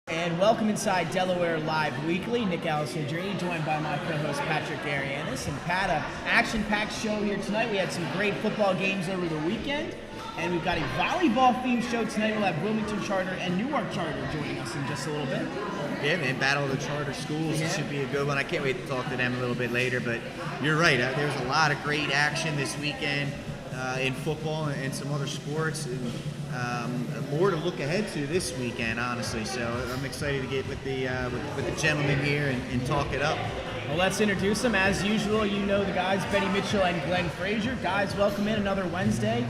And welcome inside Delaware Live Weekly. Nick Allison Jr. joined by my co-host Patrick Arianis. And Pat, an action-packed show here tonight. We had some great football games over the weekend. And we've got a volleyball-themed show tonight. We'll have Wilmington Charter and Newark Charter joining us in just a little bit. Yeah, man, battle of the charter schools. It should be a good one. I can't wait to talk to them a little bit later. But you're right. There's a lot of great action this weekend in football and some other sports. And more to look ahead to this weekend, honestly. So I'm excited to get with the gentlemen here and talk it up. Well, let's introduce them. As usual, you know the guys, Benny Mitchell and Glenn Frazier. Guys, welcome in another Wednesday.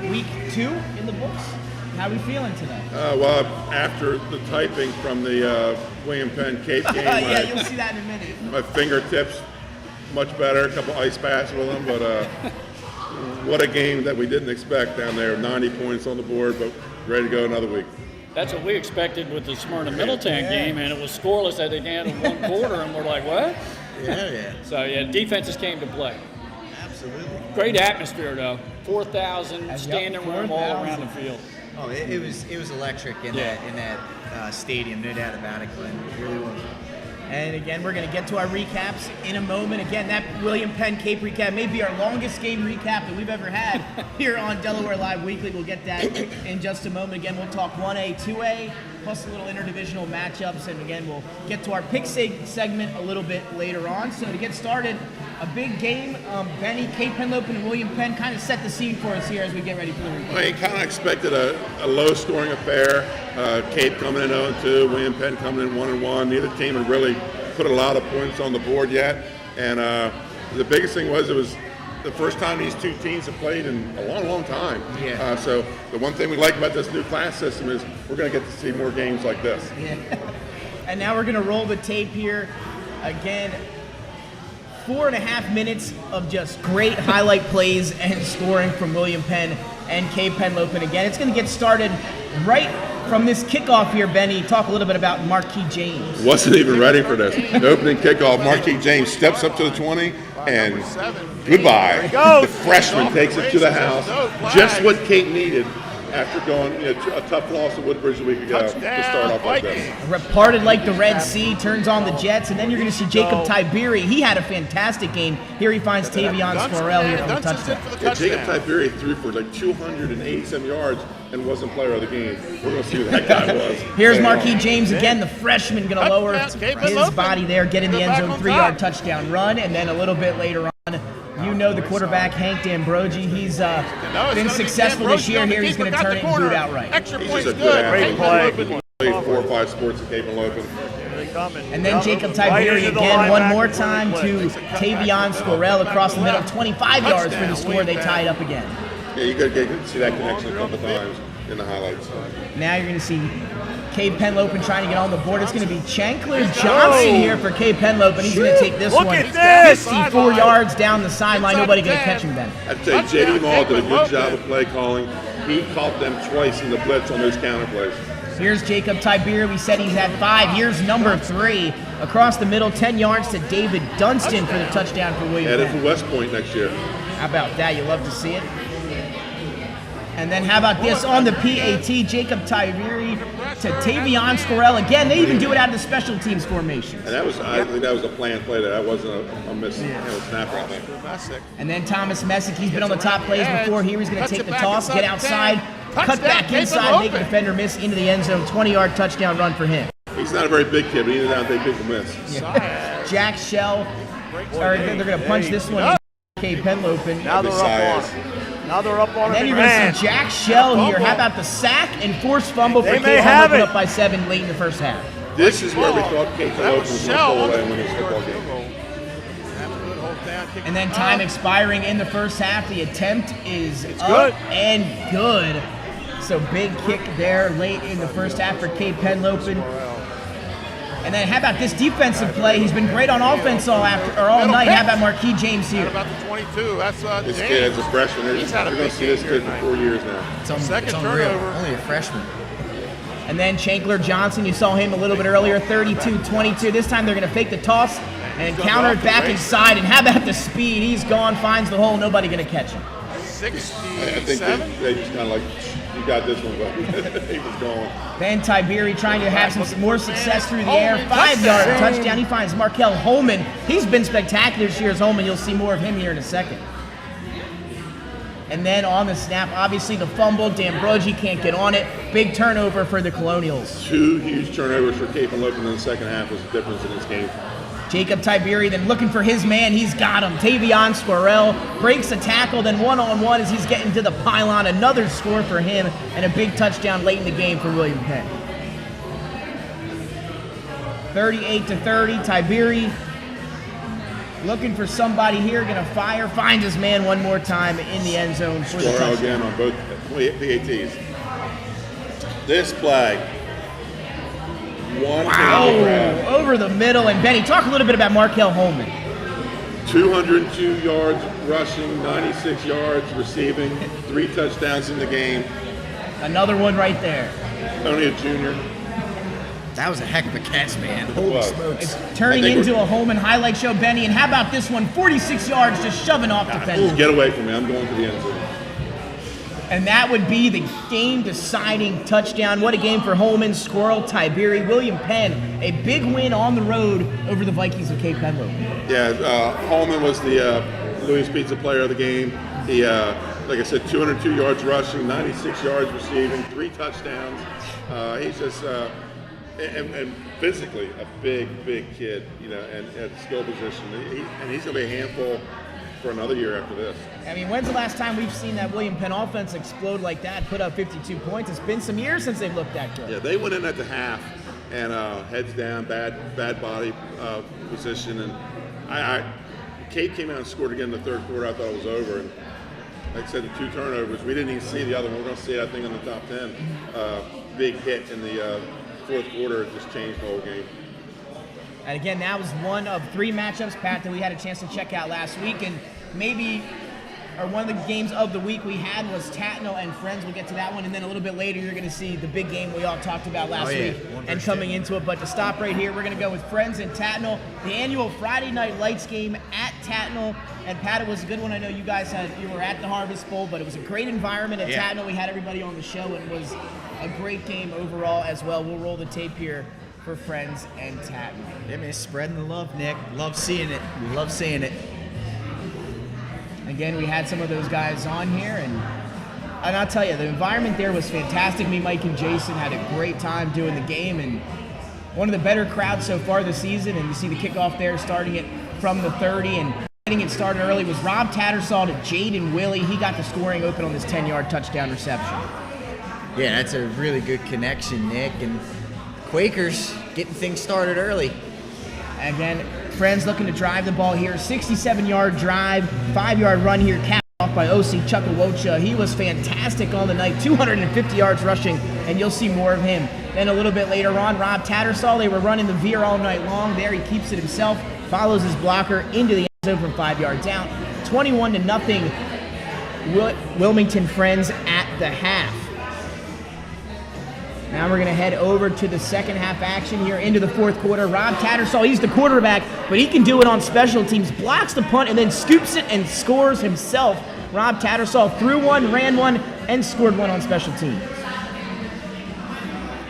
Week 2 in the books. How are we feeling today? Well, after the typing from the William Penn Cape game, yeah, you'll see that in a minute. My fingertips much better. A couple ice baths with them, but what a game that we didn't expect down there. 90 points on the board, but ready to go another week. That's what we expected with the Smyrna Middletown game, and it was scoreless at the end of one quarter, and we're like, what? Yeah. So, yeah, defenses came to play. Absolutely. Great atmosphere, though. 4,000 standing room all around the field. Oh, it was electric in that stadium, no doubt about it, Glenn. It really was. And again, we're going to get to our recaps in a moment. Again, that William Penn Cape recap may be our longest game recap that we've ever had here on Delaware Live Weekly. We'll get that in just a moment. Again, we'll talk 1A, 2A, plus a little interdivisional matchups. And again, we'll get to our pick segment a little bit later on. So to get started, a big game. Benny, Cape Penlopen, and William Penn kind of set the scene for us here as we get ready for the recap. Well, you kind of expected a low-scoring affair. Cape coming in 0-2, William Penn coming in 1-1. Neither team had really put a lot of points on the board yet. And the biggest thing was it was the first time these two teams have played in a long, long time. Yeah. So the one thing we like about this new class system is we're going to get to see more games like this. Yeah. And now we're going to roll the tape here. Again, 4.5 minutes of just great highlight plays and scoring from William Penn and Cape Penlopen. Again, it's going to get started right from this kickoff here, Benny. Talk a little bit about Markelle James. Wasn't even ready for this. The opening kickoff, Markelle James steps up to the 20, and goodbye. The freshman takes it to the house. Just what Cape needed after going a tough loss at Woodbridge a week ago to start off like this. Parted like the Red Sea, turns on the Jets, and then you're going to see Jacob Tiberi. He had a fantastic game. Here he finds Tavion Squirrell here for the touchdown. Yeah, Jacob Tiberi threw for like 280-some yards and wasn't player of the game. We're going to see who that guy was. Here's Markelle James again, the freshman, going to lower his body there, get in the end zone, 3-yard touchdown run, and then a little bit later on, you know the quarterback, Hank D'Ambrogi. He's been successful this year. Here he's going to turn it and boot outright. He's just a good athlete. He played 4 or 5 sports at Cape Penlopen. And then Jacob Tiberi again, one more time to Tavion Squirrell across the middle, 25 yards for the score. They tie it up again. Yeah, you got to see that connection a couple times in the highlights. Now you're going to see Cape Penlopen trying to get on the board. It's going to be Chancellor Johnson here for Cape Penlopen. He's going to take this one 54 yards down the sideline. Nobody going to catch him, Ben. I'd say J.D. Maul did a good job of play calling. He caught them twice in the blitz on those counter plays. Here's Jacob Tiberi. We said he's had 5. Here's number 3 across the middle, 10 yards to David Dunston for the touchdown for William Penn. Headed for West Point next year. How about that? You love to see it. And then how about this on the PAT, Jacob Tiberi to Tavion Squirrell. Again, they even do it out of the special teams formation. And that was, I think that was a planned play there. That wasn't a miss snap right there. And then Thomas Messick, he's been on the top plays before. Here he's going to take the toss, get outside, cut back inside, make a defender miss into the end zone. 20-yard touchdown run for him. He's not a very big kid, but he didn't have a big miss. Yeah. Jack Shell, they're going to punch this one. Cape Penlopen. Now they're up on. Now they're up on and him. Then you're going to see Jack Shell here. How about the sack and forced fumble for Cape Penlopen up by 7 late in the first half? This is where we thought Cape Penlopen was going to pull away and win this football game. And then time expiring in the first half. The attempt is up and good. So big kick there late in the first half for Cape Penlopen. And then how about this defensive play? He's been great on offense all night. How about Markelle James here? About the 22. That's this kid is a freshman. You're going to see this kid for 4 years now. It's Second turnover. Only a freshman. And then Chancellor Johnson, you saw him a little bit earlier, 32-22. This time they're going to fake the toss and counter it back inside. And how about the speed? He's gone, finds the hole, nobody going to catch him. I think 67? they just kind of like, you got this one, but he was going. Then Tiberi trying to have some more success through the air. 5-yard touchdown. He finds Markelle Holman. He's been spectacular this year as Holman. You'll see more of him here in a second. And then on the snap, obviously the fumble. D'Ambroggi can't get on it. Big turnover for the Colonials. 2 huge turnovers for Cape and Logan in the second half was the difference in this game. Jacob Tiberi then looking for his man. He's got him. Tavion Squirrell breaks a tackle, then one-on-one as he's getting to the pylon. Another score for him and a big touchdown late in the game for William Penn. 38-30, Tiberi looking for somebody here, gonna fire, finds his man one more time in the end zone for the Squirrel touchdown. again on both PATs. This play. One handle grab. Over the middle. And Benny, talk a little bit about Markelle Holman. 202 yards rushing, 96 yards receiving, 3 touchdowns in the game. Another one right there. Only a junior. That was a heck of a catch, man. Holy was. smokes. It's turning I think into a Holman highlight show, Benny. And how about this one? 46 yards just shoving off defenders. Get away from me. I'm going to the end zone. And that would be the game-deciding touchdown. What a game for Holman, Squirrel, Tiberi, William Penn. A big win on the road over the Vikings of Cape Penn. Yeah, Holman was the Louis Pizza player of the game. He, like I said, 202 yards rushing, 96 yards receiving, 3 touchdowns. He's just, and physically a big kid, you know, and at the skill position. And he's going to be a handful for another year after this. I mean, when's the last time we've seen that William Penn offense explode like that, put up 52 points? It's been some years since they've looked that good. Yeah, they went in at the half and heads down, bad body position, and Cape came out and scored again in the third quarter. I thought it was over, and like I said, the 2 turnovers. We didn't even see the other one. We're going to see it, I think, in the top 10. Big hit in the fourth quarter. It just changed the whole game. And again, that was one of 3 matchups, Pat, that we had a chance to check out last week. And maybe, or one of the games of the week we had was Tatnall and Friends. We'll get to that one. And then a little bit later, you're going to see the big game we all talked about last week and coming into it. But to stop right here, we're going to go with Friends and Tatnall, the annual Friday Night Lights game at Tatnall. And Pat, it was a good one. I know you guys you were at the Harvest Bowl, but it was a great environment at Tatnall. We had everybody on the show, and it was a great game overall as well. We'll roll the tape here for Friends and Tatnall. Yeah, man, spreading the love, Nick. Love seeing it. We love seeing it. Again, we had some of those guys on here, and I'll tell you, the environment there was fantastic. Me, Mike, and Jason had a great time doing the game, and one of the better crowds so far this season. And you see the kickoff there, starting it from the 30, and getting it started early was Rob Tattersall to Jaden Willie. He got the scoring open on this 10-yard touchdown reception. Yeah, that's a really good connection, Nick. And Quakers getting things started early. Again, Friends looking to drive the ball here. 67-yard drive, 5-yard run here, capped off by O.C. Chuckawocha. He was fantastic on the night, 250 yards rushing, and you'll see more of him. Then a little bit later on, Rob Tattersall, they were running the veer all night long. There he keeps it himself, follows his blocker into the end zone from 5 yards out. 21-0 Wilmington Friends at the half. Now we're going to head over to the second half action here into the fourth quarter. Rob Tattersall, he's the quarterback, but he can do it on special teams. Blocks the punt and then scoops it and scores himself. Rob Tattersall threw one, ran one, and scored one on special teams.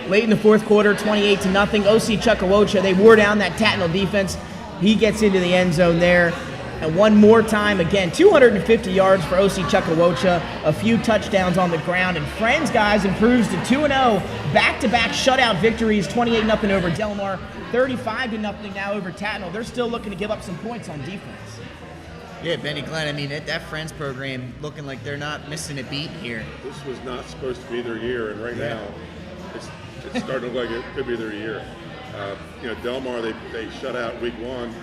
Late in the fourth quarter, 28-0. O.C. Chuckawocha, they wore down that Tatnall defense. He gets into the end zone there. And one more time, again, 250 yards for O.C. Chuckawocha, a few touchdowns on the ground. And Friends, guys, improves to 2-0, back-to-back shutout victories, 28-0 over Delaware, 35-0 now over Tatnall. They're still looking to give up some points on defense. Yeah, Benny Glenn, I mean, that Friends program looking like they're not missing a beat here. This was not supposed to be their year, and right now it's starting to look like it could be their year. Delmar, they shut out week 1.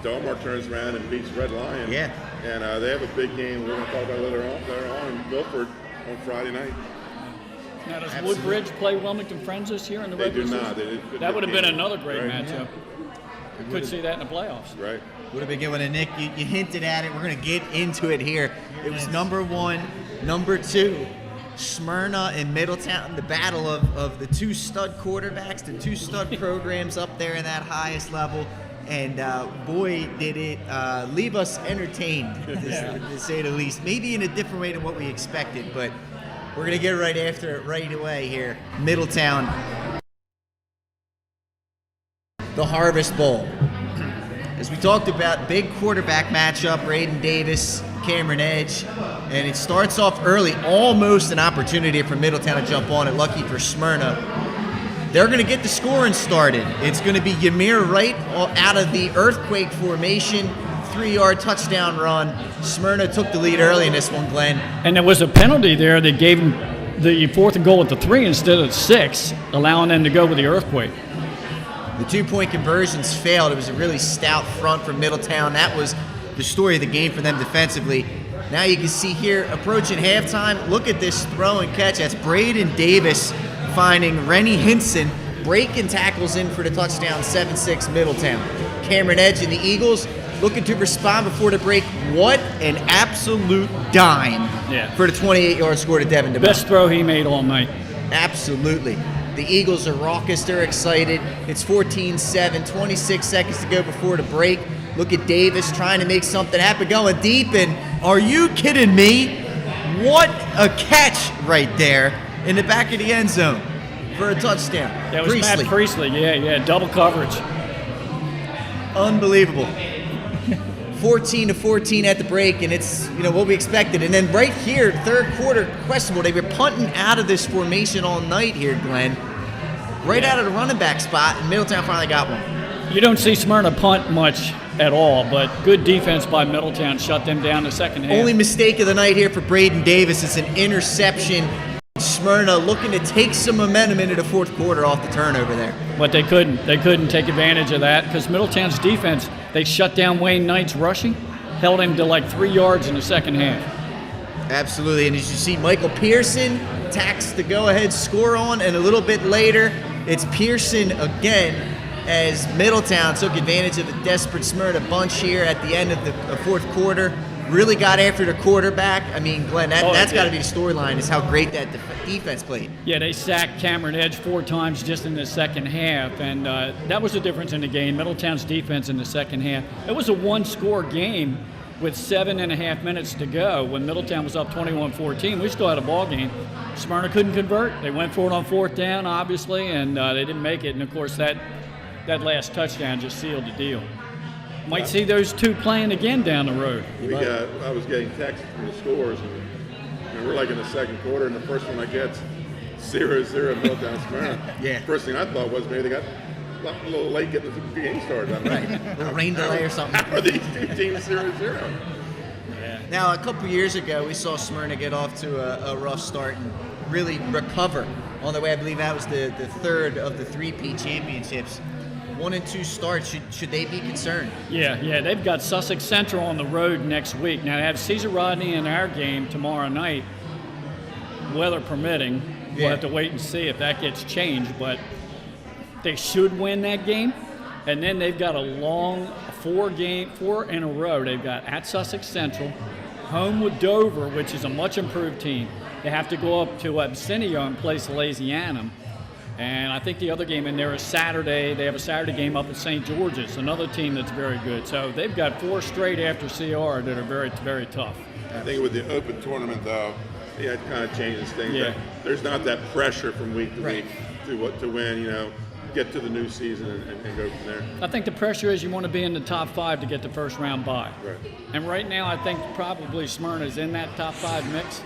Delmar turns around and beats Red Lion. Yeah. And they have a big game we're going to talk about later on in Milford on Friday night. Now, does Woodbridge play Wilmington Friends this year in the regular season? They do not. That would have been another great Right. matchup. We could see that in the playoffs. Right. Would have been good one. And Nick, you hinted at it. We're going to get into it here. It was number 1, number 2. Smyrna and Middletown, the battle of the 2 stud quarterbacks, the 2 stud programs up there in that highest level. And boy, did it leave us entertained, to say the least. Maybe in a different way than what we expected, but we're going to get right after it right away here. Middletown, the Harvest Bowl. As we talked about, big quarterback matchup, Braden Davis, Cameron Edge, and it starts off early, almost an opportunity for Middletown to jump on it. Lucky for Smyrna. They're going to get the scoring started. It's going to be Ymir Wright out of the earthquake formation, 3-yard touchdown run. Smyrna took the lead early in this one, Glenn. And there was a penalty there that gave them the 4th and goal at the 3 instead of 6, allowing them to go with the earthquake. The 2-point conversions failed. It was a really stout front from Middletown. That was the story of the game for them defensively. Now you can see here, approaching halftime, look at this throw and catch. That's Braden Davis finding Rennie Hinson, breaking tackles in for the touchdown, 7-6 Middletown. Cameron Edge and the Eagles looking to respond before the break. What an absolute dime for the 28-yard score to Devin DeBell. Best throw he made all night. Absolutely. The Eagles are raucous. They're excited. It's 14-7, 26 seconds to go before the break. Look at Davis trying to make something happen, going deep, and are you kidding me? What a catch right there in the back of the end zone for a touchdown. That was Matt Priestley. Yeah, double coverage. Unbelievable. 14-14 at the break, and it's what we expected. And then right here, third quarter, questionable. They were punting out of this formation all night here, Glenn. Right out of the running back spot, and Middletown finally got one. You don't see Smyrna punt much at all, but good defense by Middletown shut them down the second half. Only mistake of the night here for Braden Davis. It's an interception. Smyrna looking to take some momentum into the fourth quarter off the turnover there. But they couldn't. They couldn't take advantage of that because Middletown's defense, they shut down Wayne Knight's rushing, held him to like 3 yards in the second half. Absolutely, and as you see, Michael Pearson tacks the go-ahead score on, and a little bit later, it's Pearson again as Middletown took advantage of a desperate Smyrna bunch here at the end of the fourth quarter. Really got after the quarterback. I mean, Glenn, that's got to be the storyline, is how great that defense played. Yeah, they sacked Cameron Edge 4 times just in the second half, and that was the difference in the game. Middletown's defense in the second half. It was a one-score game with 7.5 minutes to go when Middletown was up 21-14. We still had a ball game. Smyrna couldn't convert. They went for it on 4th down, obviously, and they didn't make it. And, of course, that last touchdown just sealed the deal. Might see those two playing again down the road. I was getting texts from the scores, and we're like in the second quarter, and the first one I get 0-0 Middletown Smyrna. Yeah. First thing I thought was maybe they got a little late getting the game started. Right, a little rain delay or something. How are these two teams 0-0? Yeah. Now, a couple years ago, we saw Smyrna get off to a rough start and really recover on the way. I believe that was the third of the 3P championships. 1 and 2 starts. Should they be concerned? Yeah. They've got Sussex Central on the road next week. Now, they have Caesar Rodney in our game tomorrow night, weather permitting. We'll have to wait and see if that gets changed, but they should win that game. And then they've got a long 4 in a row. They've got at Sussex Central, home with Dover, which is a much improved team. They have to go up to Absinio and play Salesianum. And I think the other game in there is Saturday. They have a Saturday game up at St. George's, another team that's very good. So they've got 4 straight after CR that are very, very tough. I think with the open tournament, though, it kind of changes things. Yeah. There's not that pressure from week to week to win, get to the new season and go from there. I think the pressure is you want to be in the top 5 to get the first round bye. Right. And right now I think probably Smyrna's in that top 5 mix.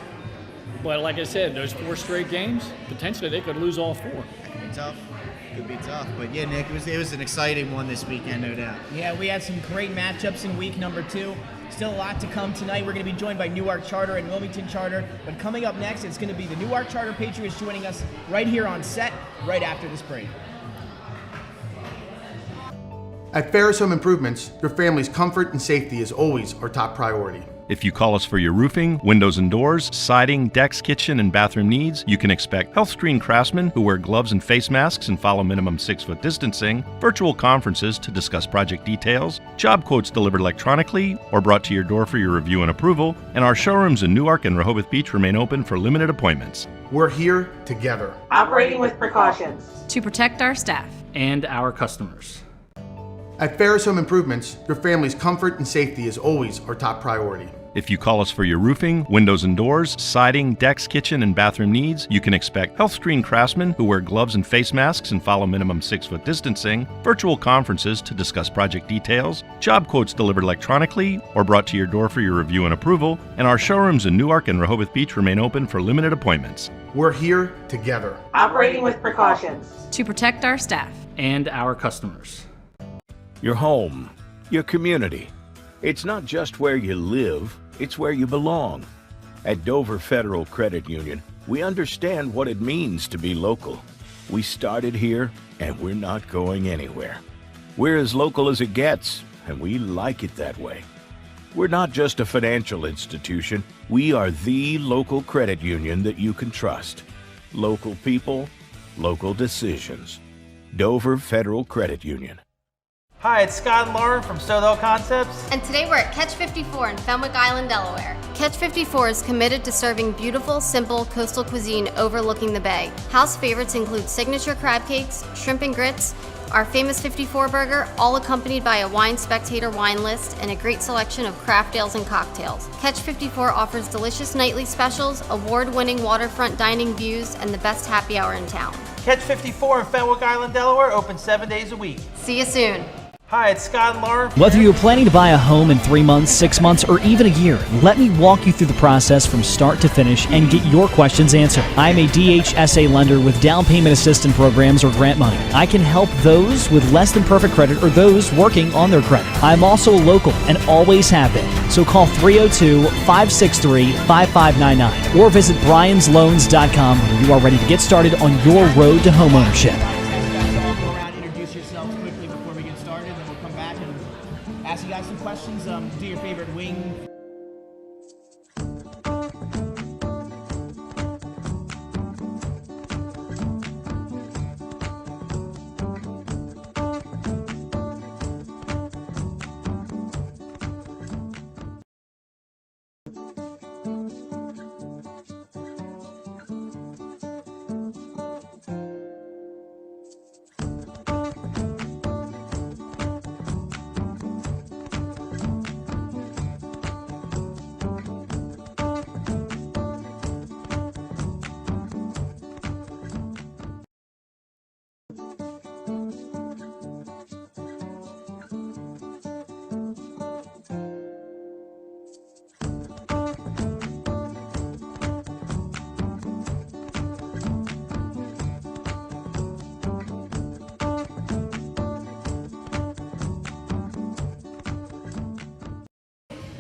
But like I said, those 4 straight games, potentially they could lose all 4. That could be tough. Could be tough. But yeah, Nick, it was an exciting one this weekend, no doubt. Yeah, we had some great matchups in week number 2. Still a lot to come tonight. We're going to be joined by Newark Charter and Wilmington Charter. But coming up next, it's going to be the Newark Charter Patriots joining us right here on set, right after this break. At Ferris Home Improvements, your family's comfort and safety is always our top priority. If you call us for your roofing, windows and doors, siding, decks, kitchen, and bathroom needs, you can expect health-screened craftsmen who wear gloves and face masks and follow minimum 6-foot distancing, virtual conferences to discuss project details, job quotes delivered electronically or brought to your door for your review and approval, and our showrooms in Newark and Rehoboth Beach remain open for limited appointments. We're here together. Operating with precautions. To protect our staff. And our customers. At Ferris Home Improvements, your family's comfort and safety is always our top priority. If you call us for your roofing, windows and doors, siding, decks, kitchen, and bathroom needs, you can expect health screen craftsmen who wear gloves and face masks and follow minimum 6-foot distancing, virtual conferences to discuss project details, job quotes delivered electronically or brought to your door for your review and approval, and our showrooms in Newark and Rehoboth Beach remain open for limited appointments. We're here together. Operating with precautions. To protect our staff. And our customers. Your home, your community. It's not just where you live, it's where you belong. At Dover Federal Credit Union, we understand what it means to be local. We started here, and we're not going anywhere. We're as local as it gets, and we like it that way. We're not just a financial institution, we are the local credit union that you can trust. Local people, local decisions. Dover Federal Credit Union. Hi, it's Scott and Lauren from Soho Concepts. And today we're at Catch 54 in Fenwick Island, Delaware. Catch 54 is committed to serving beautiful, simple coastal cuisine overlooking the bay. House favorites include signature crab cakes, shrimp and grits, our famous 54 burger, all accompanied by a wine spectator wine list and a great selection of craft ales and cocktails. Catch 54 offers delicious nightly specials, award-winning waterfront dining views, and the best happy hour in town. Catch 54 in Fenwick Island, Delaware, open 7 days a week. See you soon. Hi, it's Scott and Lauren. Whether you're planning to buy a home in 3 months, 6 months, or even a year, let me walk you through the process from start to finish and get your questions answered. I'm a DHSA lender with down payment assistance programs or grant money. I can help those with less than perfect credit or those working on their credit. I'm also local and always have been. So call 302-563-5599 or visit bryans.loans.com when you are ready to get started on your road to homeownership. Ask you guys some questions. Do your favorite wing.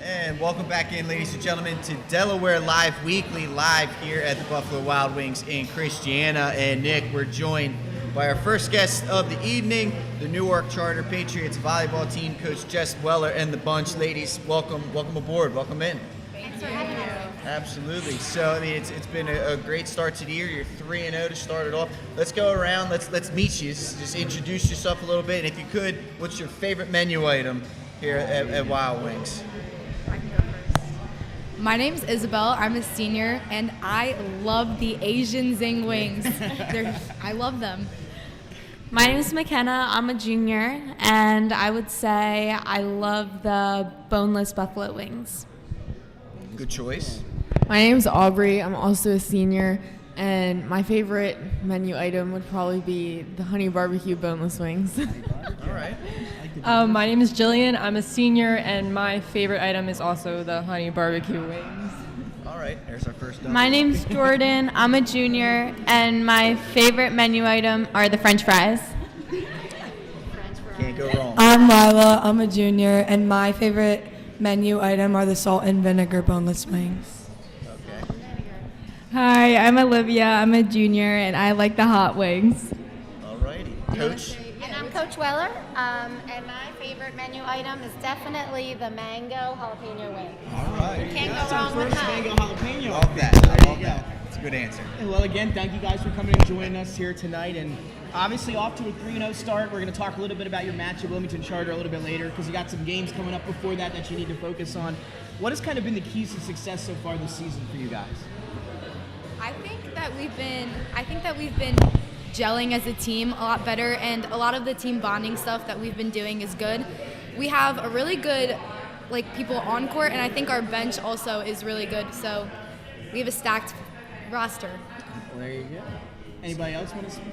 And welcome back in, ladies and gentlemen, to Delaware Live Weekly, live here at the Buffalo Wild Wings in Christiana. And Nick, we're joined by our first guest of the evening, the Newark Charter Patriots volleyball team, Coach Jess Weller and the bunch. Ladies, welcome aboard, welcome in. Thanks for having us. Absolutely. So, I mean, it's been a great start to the year. You're 3-0 to start it off. Let's go around. Let's meet you. Just introduce yourself a little bit. And if you could, what's your favorite menu item here at Wild Wings? I can go first. My name's Isabel. I'm a senior, and I love the Asian Zing wings. I love them. My name is McKenna. I'm a junior, and I would say I love the boneless buffalo wings. Good choice. My name's Aubrey. I'm also a senior, and my favorite menu item would probably be the honey barbecue boneless wings. All right. My name is Jillian. I'm a senior, and my favorite item is also the honey barbecue wings. All right, there's our first double. My name's Jordan. I'm a junior, and my favorite menu item are the French fries. Can't go wrong. I'm Lila. I'm a junior, and my favorite menu item are the salt and vinegar boneless wings. Okay. Hi, I'm Olivia. I'm a junior, and I like the hot wings. All righty. Coach? And I'm Coach Weller, and my favorite menu item is definitely the mango jalapeno wing. All right. Can't go wrong with that. Mango jalapeno. Love that. I love that. It's a good answer. And well, again, thank you guys for coming and joining us here tonight. And obviously, off to a 3-0 start. We're going to talk a little bit about your match at Wilmington Charter a little bit later because you got some games coming up before that you need to focus on. What has kind of been the keys to success so far this season for you guys? I think that we've been gelling as a team a lot better, and a lot of the team bonding stuff that we've been doing is good. We have a really good people on court, and I think our bench also is really good. So we have a stacked roster. Well, there you go. Anybody else want to speak?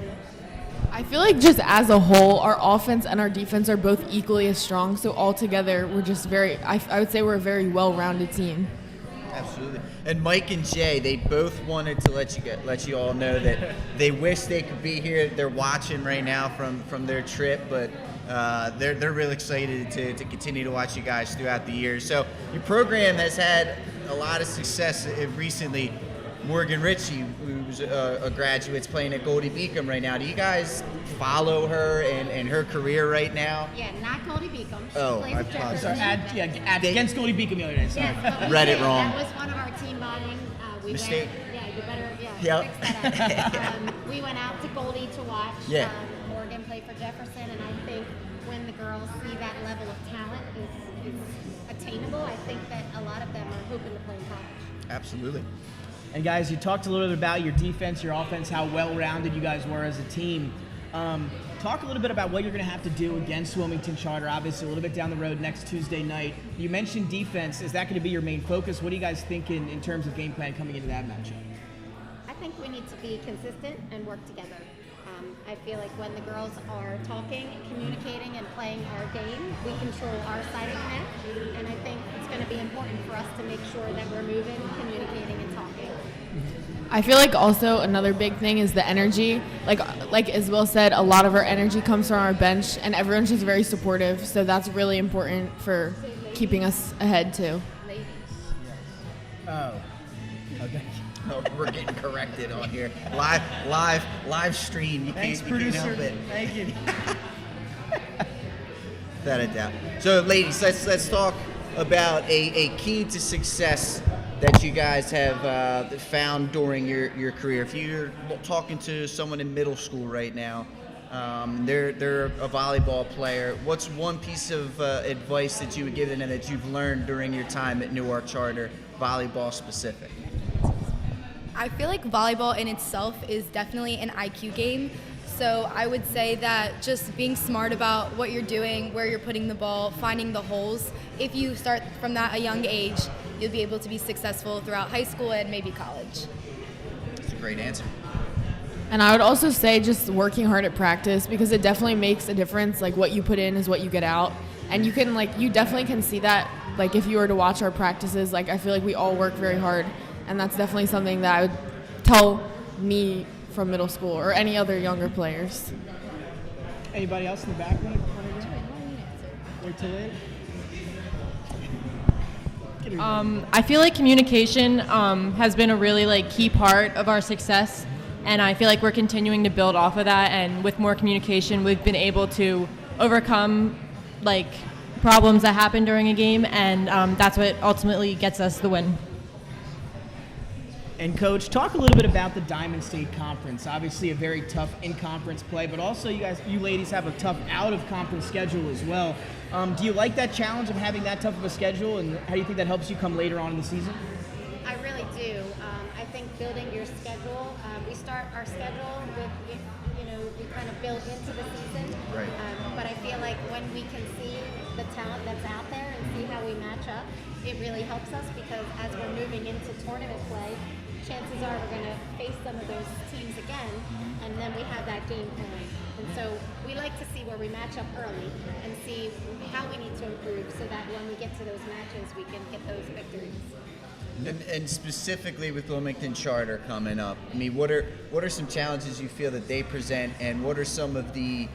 I feel like just as a whole, our offense and our defense are both equally as strong. So altogether, we're just I would say we're a very well-rounded team. Absolutely. And Mike and Jay, they both wanted to let you all know that they wish they could be here. They're watching right now from their trip, but they're really excited to continue to watch you guys throughout the year. So your program has had a lot of success recently. Morgan Ritchie, who's a graduate, playing at Goldie Beacom right now. Do you guys follow her and her career right now? Yeah, not Goldie Beacom. I apologize. Against Goldie Beacom the other day. Sorry. Yes, read it wrong. That was one of our team bonding. Mistake. You better Yep. fix that up. We went out to Goldie to watch Morgan play for Jefferson, and I think when the girls see that level of talent is attainable, I think that a lot of them are hoping to play in college. Absolutely. And guys, you talked a little bit about your defense, your offense, how well-rounded you guys were as a team. Talk a little bit about what you're going to have to do against Wilmington Charter, obviously a little bit down the road next Tuesday night. You mentioned defense. Is that going to be your main focus? What do you guys think in terms of game plan coming into that matchup? I think we need to be consistent and work together. I feel like when the girls are talking, communicating, and playing our game, we control our side of the net, and I think it's going to be important for us to make sure that we're moving, communicating, and talking. I feel like also another big thing is the energy. Like Isabel said, a lot of our energy comes from our bench, and everyone's just very supportive, so that's really important for keeping us ahead too. Ladies. Oh, okay. Oh, we're getting corrected on here. Live stream. You Thanks, can't producer. help it. Thank you. Without a doubt. So, ladies, let's talk about a key to success that you guys have found during your career. If you're talking to someone in middle school right now, they're a volleyball player. What's one piece of advice that you would give them that you've learned during your time at Newark Charter, volleyball specific? I feel like volleyball in itself is definitely an IQ game. So I would say that just being smart about what you're doing, where you're putting the ball, finding the holes. If you start from that a young age, you'll be able to be successful throughout high school and maybe college. That's a great answer. And I would also say just working hard at practice, because it definitely makes a difference. Like what you put in is what you get out. And you can you definitely can see that. Like if you were to watch our practices, I feel like we all work very hard. And that's definitely something that I would tell me from middle school or any other younger players. Anybody else in the back want to go? Wait till later. I feel like communication has been a really key part of our success, and I feel like we're continuing to build off of that. And with more communication, we've been able to overcome problems that happen during a game, and that's what ultimately gets us the win. And Coach, talk a little bit about the Diamond State Conference. Obviously a very tough in-conference play, but also you ladies have a tough out-of-conference schedule as well. Do you like that challenge of having that tough of a schedule, and how do you think that helps you come later on in the season? I really do. I think building your schedule, we start our schedule with, we kind of build into the season. Right. But I feel like when we can see the talent that's out there and see how we match up, it really helps us, because as we're moving into tournament play, chances are we're going to face some of those teams again, and then we have that game plan. And so we like to see where we match up early and see how we need to improve, so that when we get to those matches, we can get those victories. And specifically with Wilmington Charter coming up, I mean, what are some challenges you feel that they present, and what are some of the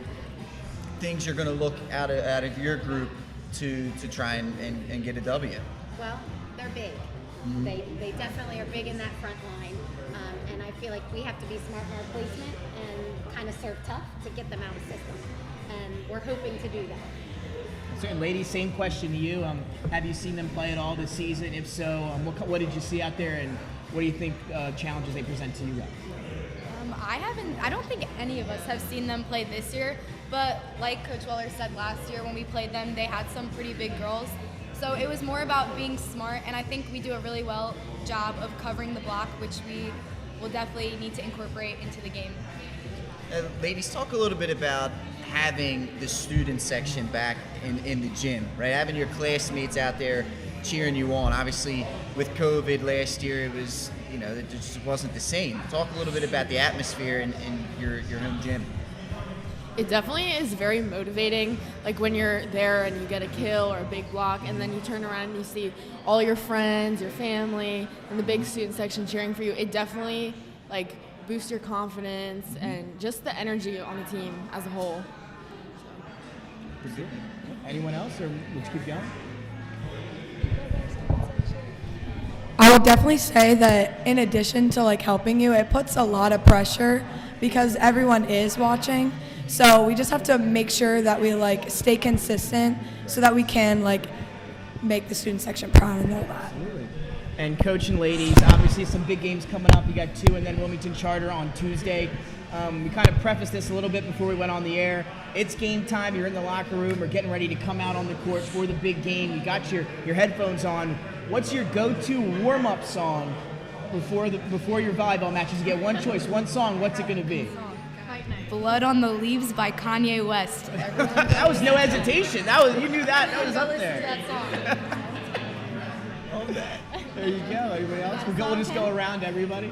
things you're going to look out of your group to try and get a W? Well, they're big. They definitely are big in that front line, and I feel like we have to be smart in our placement and kind of serve tough to get them out of system, and we're hoping to do that. So, ladies, same question to you. Have you seen them play at all this season? If so, what did you see out there, and what do you think challenges they present to you guys? I don't think any of us have seen them play this year, but like Coach Weller said last year when we played them, they had some pretty big girls. So it was more about being smart, and I think we do a really well job of covering the block, which we we'll definitely need to incorporate into the game. Ladies, talk a little bit about having the student section back in the gym, right? Having your classmates out there cheering you on. Obviously, with COVID last year, it was, it just wasn't the same. Talk a little bit about the atmosphere in your home gym. It definitely is very motivating, like when you're there and you get a kill or a big block, and then you turn around and you see all your friends, your family, and the big student section cheering for you. It definitely boosts your confidence and just the energy on the team as a whole. Anyone else, or let's keep going? I would definitely say that in addition to helping you, it puts a lot of pressure because everyone is watching. So we just have to make sure that we stay consistent so that we can make the student section proud and know that. Absolutely. And coach and ladies, obviously some big games coming up. You got 2 and then Wilmington Charter on Tuesday. We kind of prefaced this a little bit before we went on the air. It's game time. You're in the locker room or getting ready to come out on the court for the big game. You got your headphones on. What's your go-to warm-up song before your volleyball matches? You get one choice, one song. What's it going to be? Blood on the Leaves by Kanye West. That was no hesitation. You knew that. That was up there. There you go. Everybody else? We'll just go around everybody.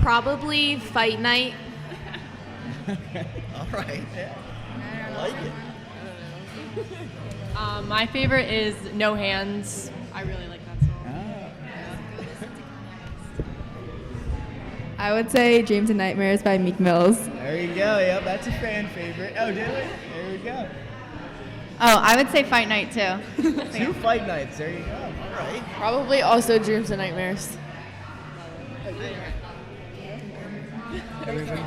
Probably Fight Night. All right. I like it. My favorite is No Hands. I really like that song. I would say Dreams and Nightmares by Meek Mills. There you go. Yep, that's a fan favorite. Oh, did it? There we go. Oh, I would say Fight Night too. 2 fight nights. There you go. All right. Probably also Dreams and Nightmares. Everybody.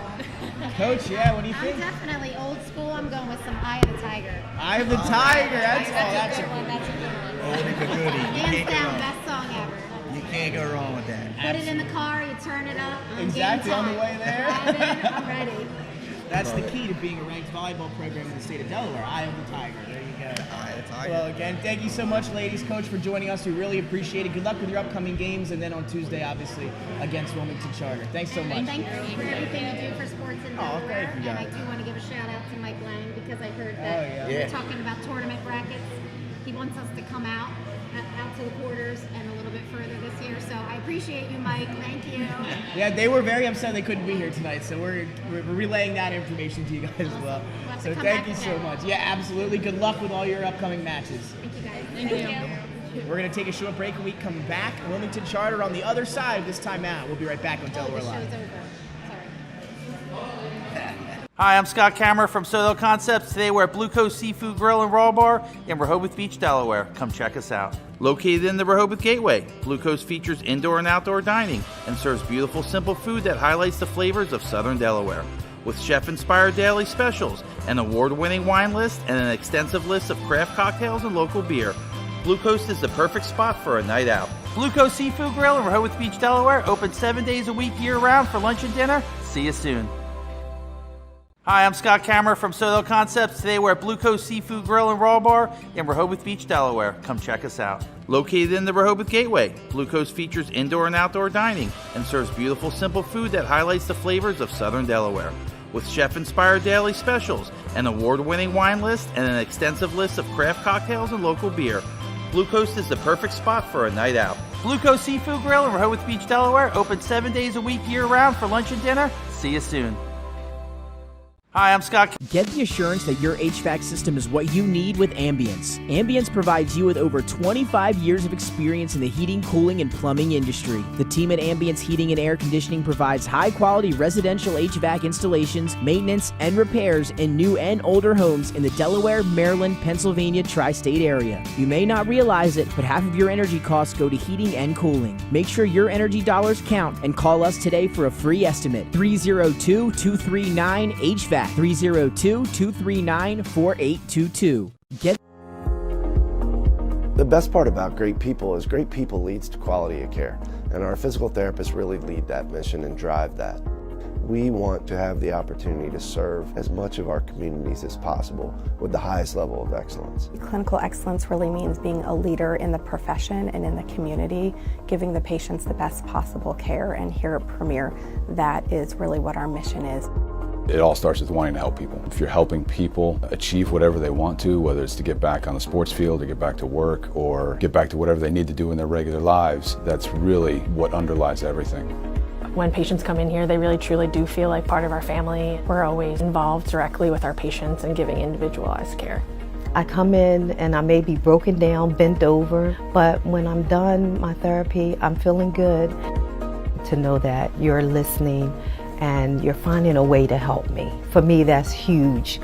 Coach, what do you think? I'm definitely old school. I'm going with some Eye of the Tiger. Eye of the Tiger. That's a good one. That's a good one. Goodie. Hands down, best song ever. You can't go wrong with that. Put it in the car, you turn it up. Exactly, on the way there. I'm ready. That's the key to being a ranked volleyball program in the state of Delaware. Eye of the Tiger. There you go. Eye of the Tiger. Well, again, thank you so much, ladies. Coach, for joining us. We really appreciate it. Good luck with your upcoming games, and then on Tuesday, obviously, against Wilmington Charter. Thanks so much. Thank you for everything you do for sports in Delaware. Thank you, guys. And I do want to give a shout out to Mike Lang because I heard that we're talking about tournament brackets. He wants us to come out to the quarters and a little bit further this year. So I appreciate you, Mike. Thank you. Yeah, they were very upset they couldn't be here tonight, so we're relaying that information to you guys as well. So thank you so much. Yeah, absolutely. Good luck with all your upcoming matches. Thank you, guys. Thank you. We're going to take a short break and we come back. Wilmington Charter on the other side of this timeout. We'll be right back on Delaware Live. Hi, I'm Scott Kammerer from Soto Concepts. Today we're at Blue Coast Seafood Grill and Raw Bar in Rehoboth Beach, Delaware. Come check us out. Located in the Rehoboth Gateway, Blue Coast features indoor and outdoor dining and serves beautiful, simple food that highlights the flavors of Southern Delaware. With chef-inspired daily specials, an award-winning wine list, and an extensive list of craft cocktails and local beer, Blue Coast is the perfect spot for a night out. Blue Coast Seafood Grill in Rehoboth Beach, Delaware, open 7 days a week year-round for lunch and dinner. See you soon. Hi, I'm Scott Kammerer from Soto Concepts. Today we're at Blue Coast Seafood Grill and Raw Bar in Rehoboth Beach, Delaware. Come check us out. Located in the Rehoboth Gateway, Blue Coast features indoor and outdoor dining and serves beautiful, simple food that highlights the flavors of Southern Delaware. With chef-inspired daily specials, an award-winning wine list, and an extensive list of craft cocktails and local beer, Blue Coast is the perfect spot for a night out. Blue Coast Seafood Grill in Rehoboth Beach, Delaware, open 7 days a week year-round for lunch and dinner. See you soon. Hi, I'm Scott. Get the assurance that your HVAC system is what you need with Ambience. Ambience provides you with over 25 years of experience in the heating, cooling, and plumbing industry. The team at Ambience Heating and Air Conditioning provides high-quality residential HVAC installations, maintenance, and repairs in new and older homes in the Delaware, Maryland, Pennsylvania tri-state area. You may not realize it, but half of your energy costs go to heating and cooling. Make sure your energy dollars count and call us today for a free estimate. 302-239-HVAC. 302-239-4822. The best part about great people is great people leads to quality of care, and our physical therapists really lead that mission and drive that. We want to have the opportunity to serve as much of our communities as possible with the highest level of excellence. Clinical excellence really means being a leader in the profession and in the community, giving the patients the best possible care, and here at Premier, that is really what our mission is. It all starts with wanting to help people. If you're helping people achieve whatever they want to, whether it's to get back on the sports field, to get back to work, or get back to whatever they need to do in their regular lives, that's really what underlies everything. When patients come in here, they really truly do feel like part of our family. We're always involved directly with our patients and giving individualized care. I come in and I may be broken down, bent over, but when I'm done my therapy, I'm feeling good. To know that you're listening and you're finding a way to help me. For me, that's huge.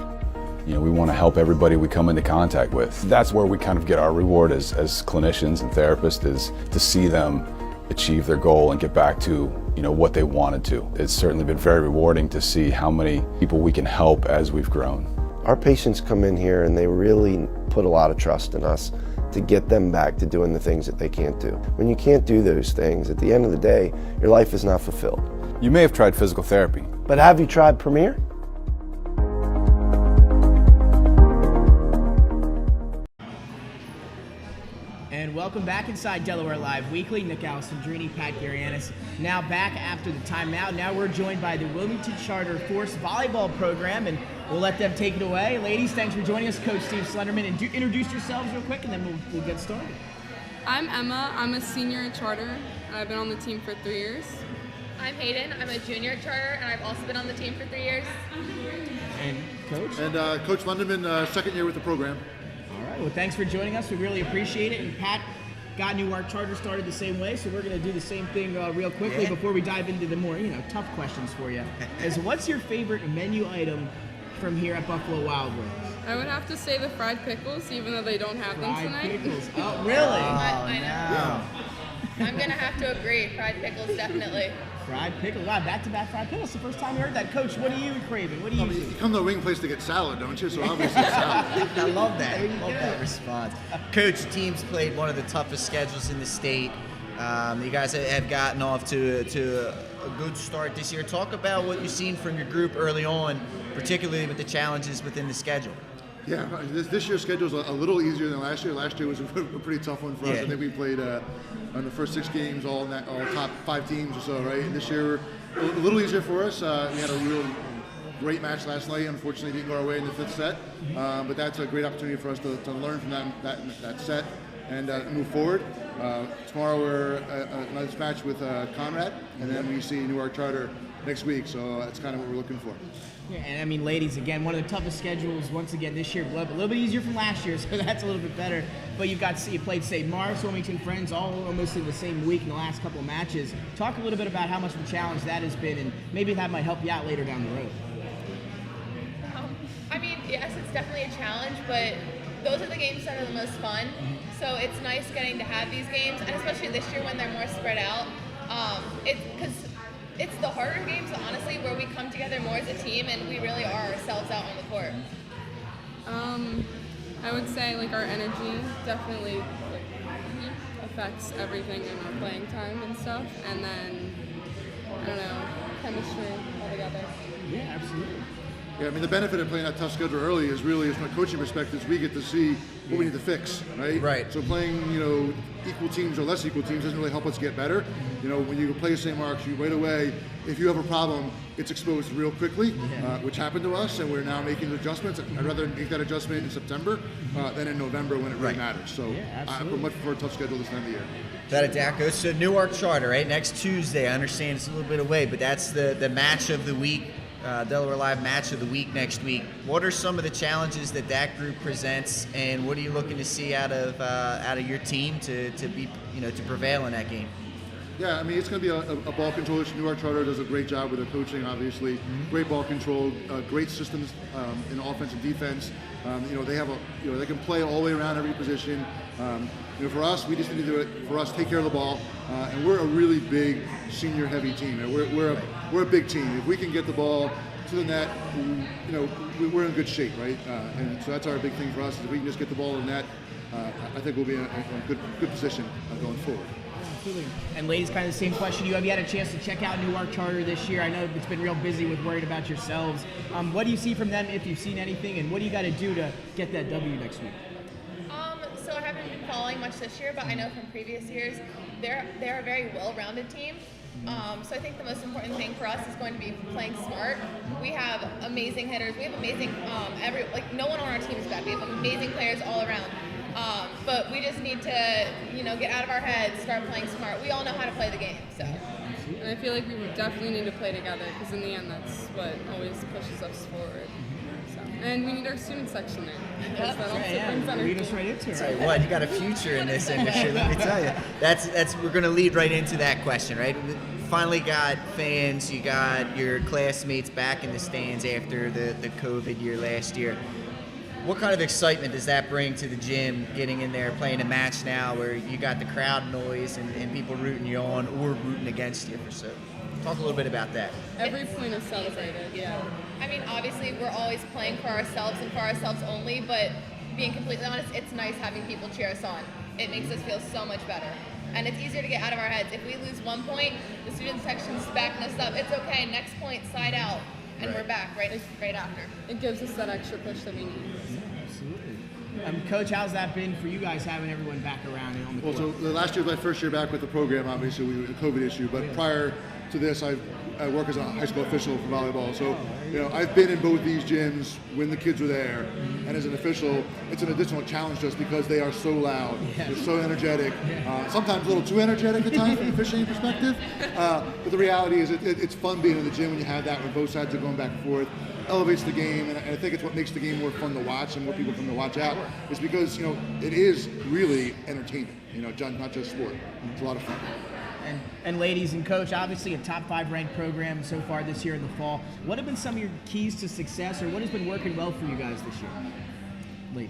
You know, we want to help everybody we come into contact with. That's where we kind of get our reward as clinicians and therapists, is to see them achieve their goal and get back to, you know, what they wanted to. It's certainly been very rewarding to see how many people we can help as we've grown. Our patients come in here and they really put a lot of trust in us to get them back to doing the things that they can't do. When you can't do those things, at the end of the day, your life is not fulfilled. You may have tried physical therapy. But have you tried Premier? And welcome back inside Delaware Live Weekly. Nick Alessandrini, Pat Garianis. Now back after the timeout. Now we're joined by the Wilmington Charter Force Volleyball Program, and we'll let them take it away. Ladies, thanks for joining us. Coach Steve Slenderman, and introduce yourselves real quick, and then we'll get started. I'm Emma. I'm a senior at Charter, and I've been on the team for 3 years. I'm Hayden. I'm a junior at Charter, and I've also been on the team for 3 years. And Coach? And Coach Lunderman, second year with the program. All right. Well, thanks for joining us. We really appreciate it. And Pat got Newark Charter started the same way, so we're going to do the same thing real quickly before we dive into the more, tough questions for you. What's your favorite menu item from here at Buffalo Wild Wings? I would have to say the fried pickles, even though they don't have them tonight. Fried pickles. Oh, really? I know. I'm going to have to agree. Fried pickles, definitely. Fried pickles. Wow, back-to-back fried pickles. The first time I heard that. Coach, what are you craving? What do you You come to the wing place to get salad, don't you? So obviously salad. I love that. Love that response. Coach, teams played one of the toughest schedules in the state. You guys have gotten off to a good start this year. Talk about what you've seen from your group early on, particularly with the challenges within the schedule. Yeah, this year's schedule is a little easier than last year. Last year was a pretty tough one for us. I think we played on the first 6 games all top 5 teams or so, right? And this year, a little easier for us. We had a real great match last night. Unfortunately, it didn't go our way in the 5th set, but that's a great opportunity for us to learn from that set and move forward. Tomorrow we're another match with Conrad, and then we see Newark Charter next week. So that's kind of what we're looking for. Yeah, and I mean, ladies, again, one of the toughest schedules once again this year. A little bit easier from last year, so that's a little bit better. But you played St. Mark's, Wilmington Friends, all almost in the same week in the last couple of matches. Talk a little bit about how much of a challenge that has been, and maybe that might help you out later down the road. I mean, yes, it's definitely a challenge, but those are the games that are the most fun. So it's nice getting to have these games, and especially this year when they're more spread out. It's the harder games, honestly, where we come together more as a team and we really are ourselves out on the court. I would say our energy definitely affects everything in our playing time and stuff, and then I don't know, chemistry altogether. Yeah, absolutely. Yeah, I mean, the benefit of playing that tough schedule early is really, from a coaching perspective, we get to see what we need to fix, right? Right. So playing, equal teams or less equal teams doesn't really help us get better. When you play St. Mark's, right away, if you have a problem, it's exposed real quickly, which happened to us, and we're now making adjustments. I'd rather make that adjustment in September than in November when it really matters. So I much prefer a tough schedule this time of the year. Without a doubt. Goes to Newark Charter, right? Next Tuesday. I understand it's a little bit away, but that's the match of the week. Delaware Live match of the week next week. What are some of the challenges that group presents, and what are you looking to see out of your team to be to prevail in that game? Yeah, I mean, it's going to be a ball control. Newark Charter does a great job with their coaching, obviously. Great ball control, great systems in offense and defense. They have they can play all the way around every position. For us, we just need to do it. For us, take care of the ball, and we're a really big senior-heavy team. We're a big team. If we can get the ball to the net, we're in good shape, right? And so that's our big thing for us. Is if we can just get the ball in the net, I think we'll be in a good position going forward. absolutely. And ladies, kind of the same question. Have you had a chance to check out Newark Charter this year? I know it's been real busy with worried about yourselves. What do you see from them, if you've seen anything, and what do you got to do to get that W next week? So I haven't been following much this year, but I know from previous years they're a very well-rounded team. So I think the most important thing for us is going to be playing smart. We have amazing hitters. We have amazing no one on our team is bad. We have amazing players all around. But we just need to, get out of our heads, start playing smart. We all know how to play the game. So. And I feel like we definitely need to play together because in the end, that's what always pushes us forward. And we need our student section there. Because that also brings energy. Lead us right into it. Tell you what, you got a future in this industry, let me tell you. That's we're going to lead right into that question, right? Finally got fans, you got your classmates back in the stands after the COVID year last year. What kind of excitement does that bring to the gym, getting in there, playing a match now where you got the crowd noise and people rooting you on or rooting against you? So talk a little bit about that. Every point is celebrated, yeah. I mean, obviously, we're always playing for ourselves and for ourselves only, but being completely honest, it's nice having people cheer us on. It makes us feel so much better. And it's easier to get out of our heads. If we lose 1 point, the student section's backing us up. It's okay, next point, slide out, and we're back right after. It gives us that extra push that we need. Absolutely. Coach, how's that been for you guys, having everyone back around and on the court? Well, so last year was my first year back with the program, obviously, we had a COVID issue, but prior to this, I work as a high school official for volleyball. So, I've been in both these gyms when the kids were there, and as an official, it's an additional challenge just because they are so loud, they're so energetic, sometimes a little too energetic at times from an officiating perspective. But the reality is, it's fun being in the gym when you have that, when both sides are going back and forth. Elevates the game, and I think it's what makes the game more fun to watch and more people come to watch out. Is because it is really entertainment. Not just sport. It's a lot of fun. And ladies and coach, obviously a top 5 ranked program so far this year in the fall. What have been some of your keys to success, or what has been working well for you guys this year? Lee.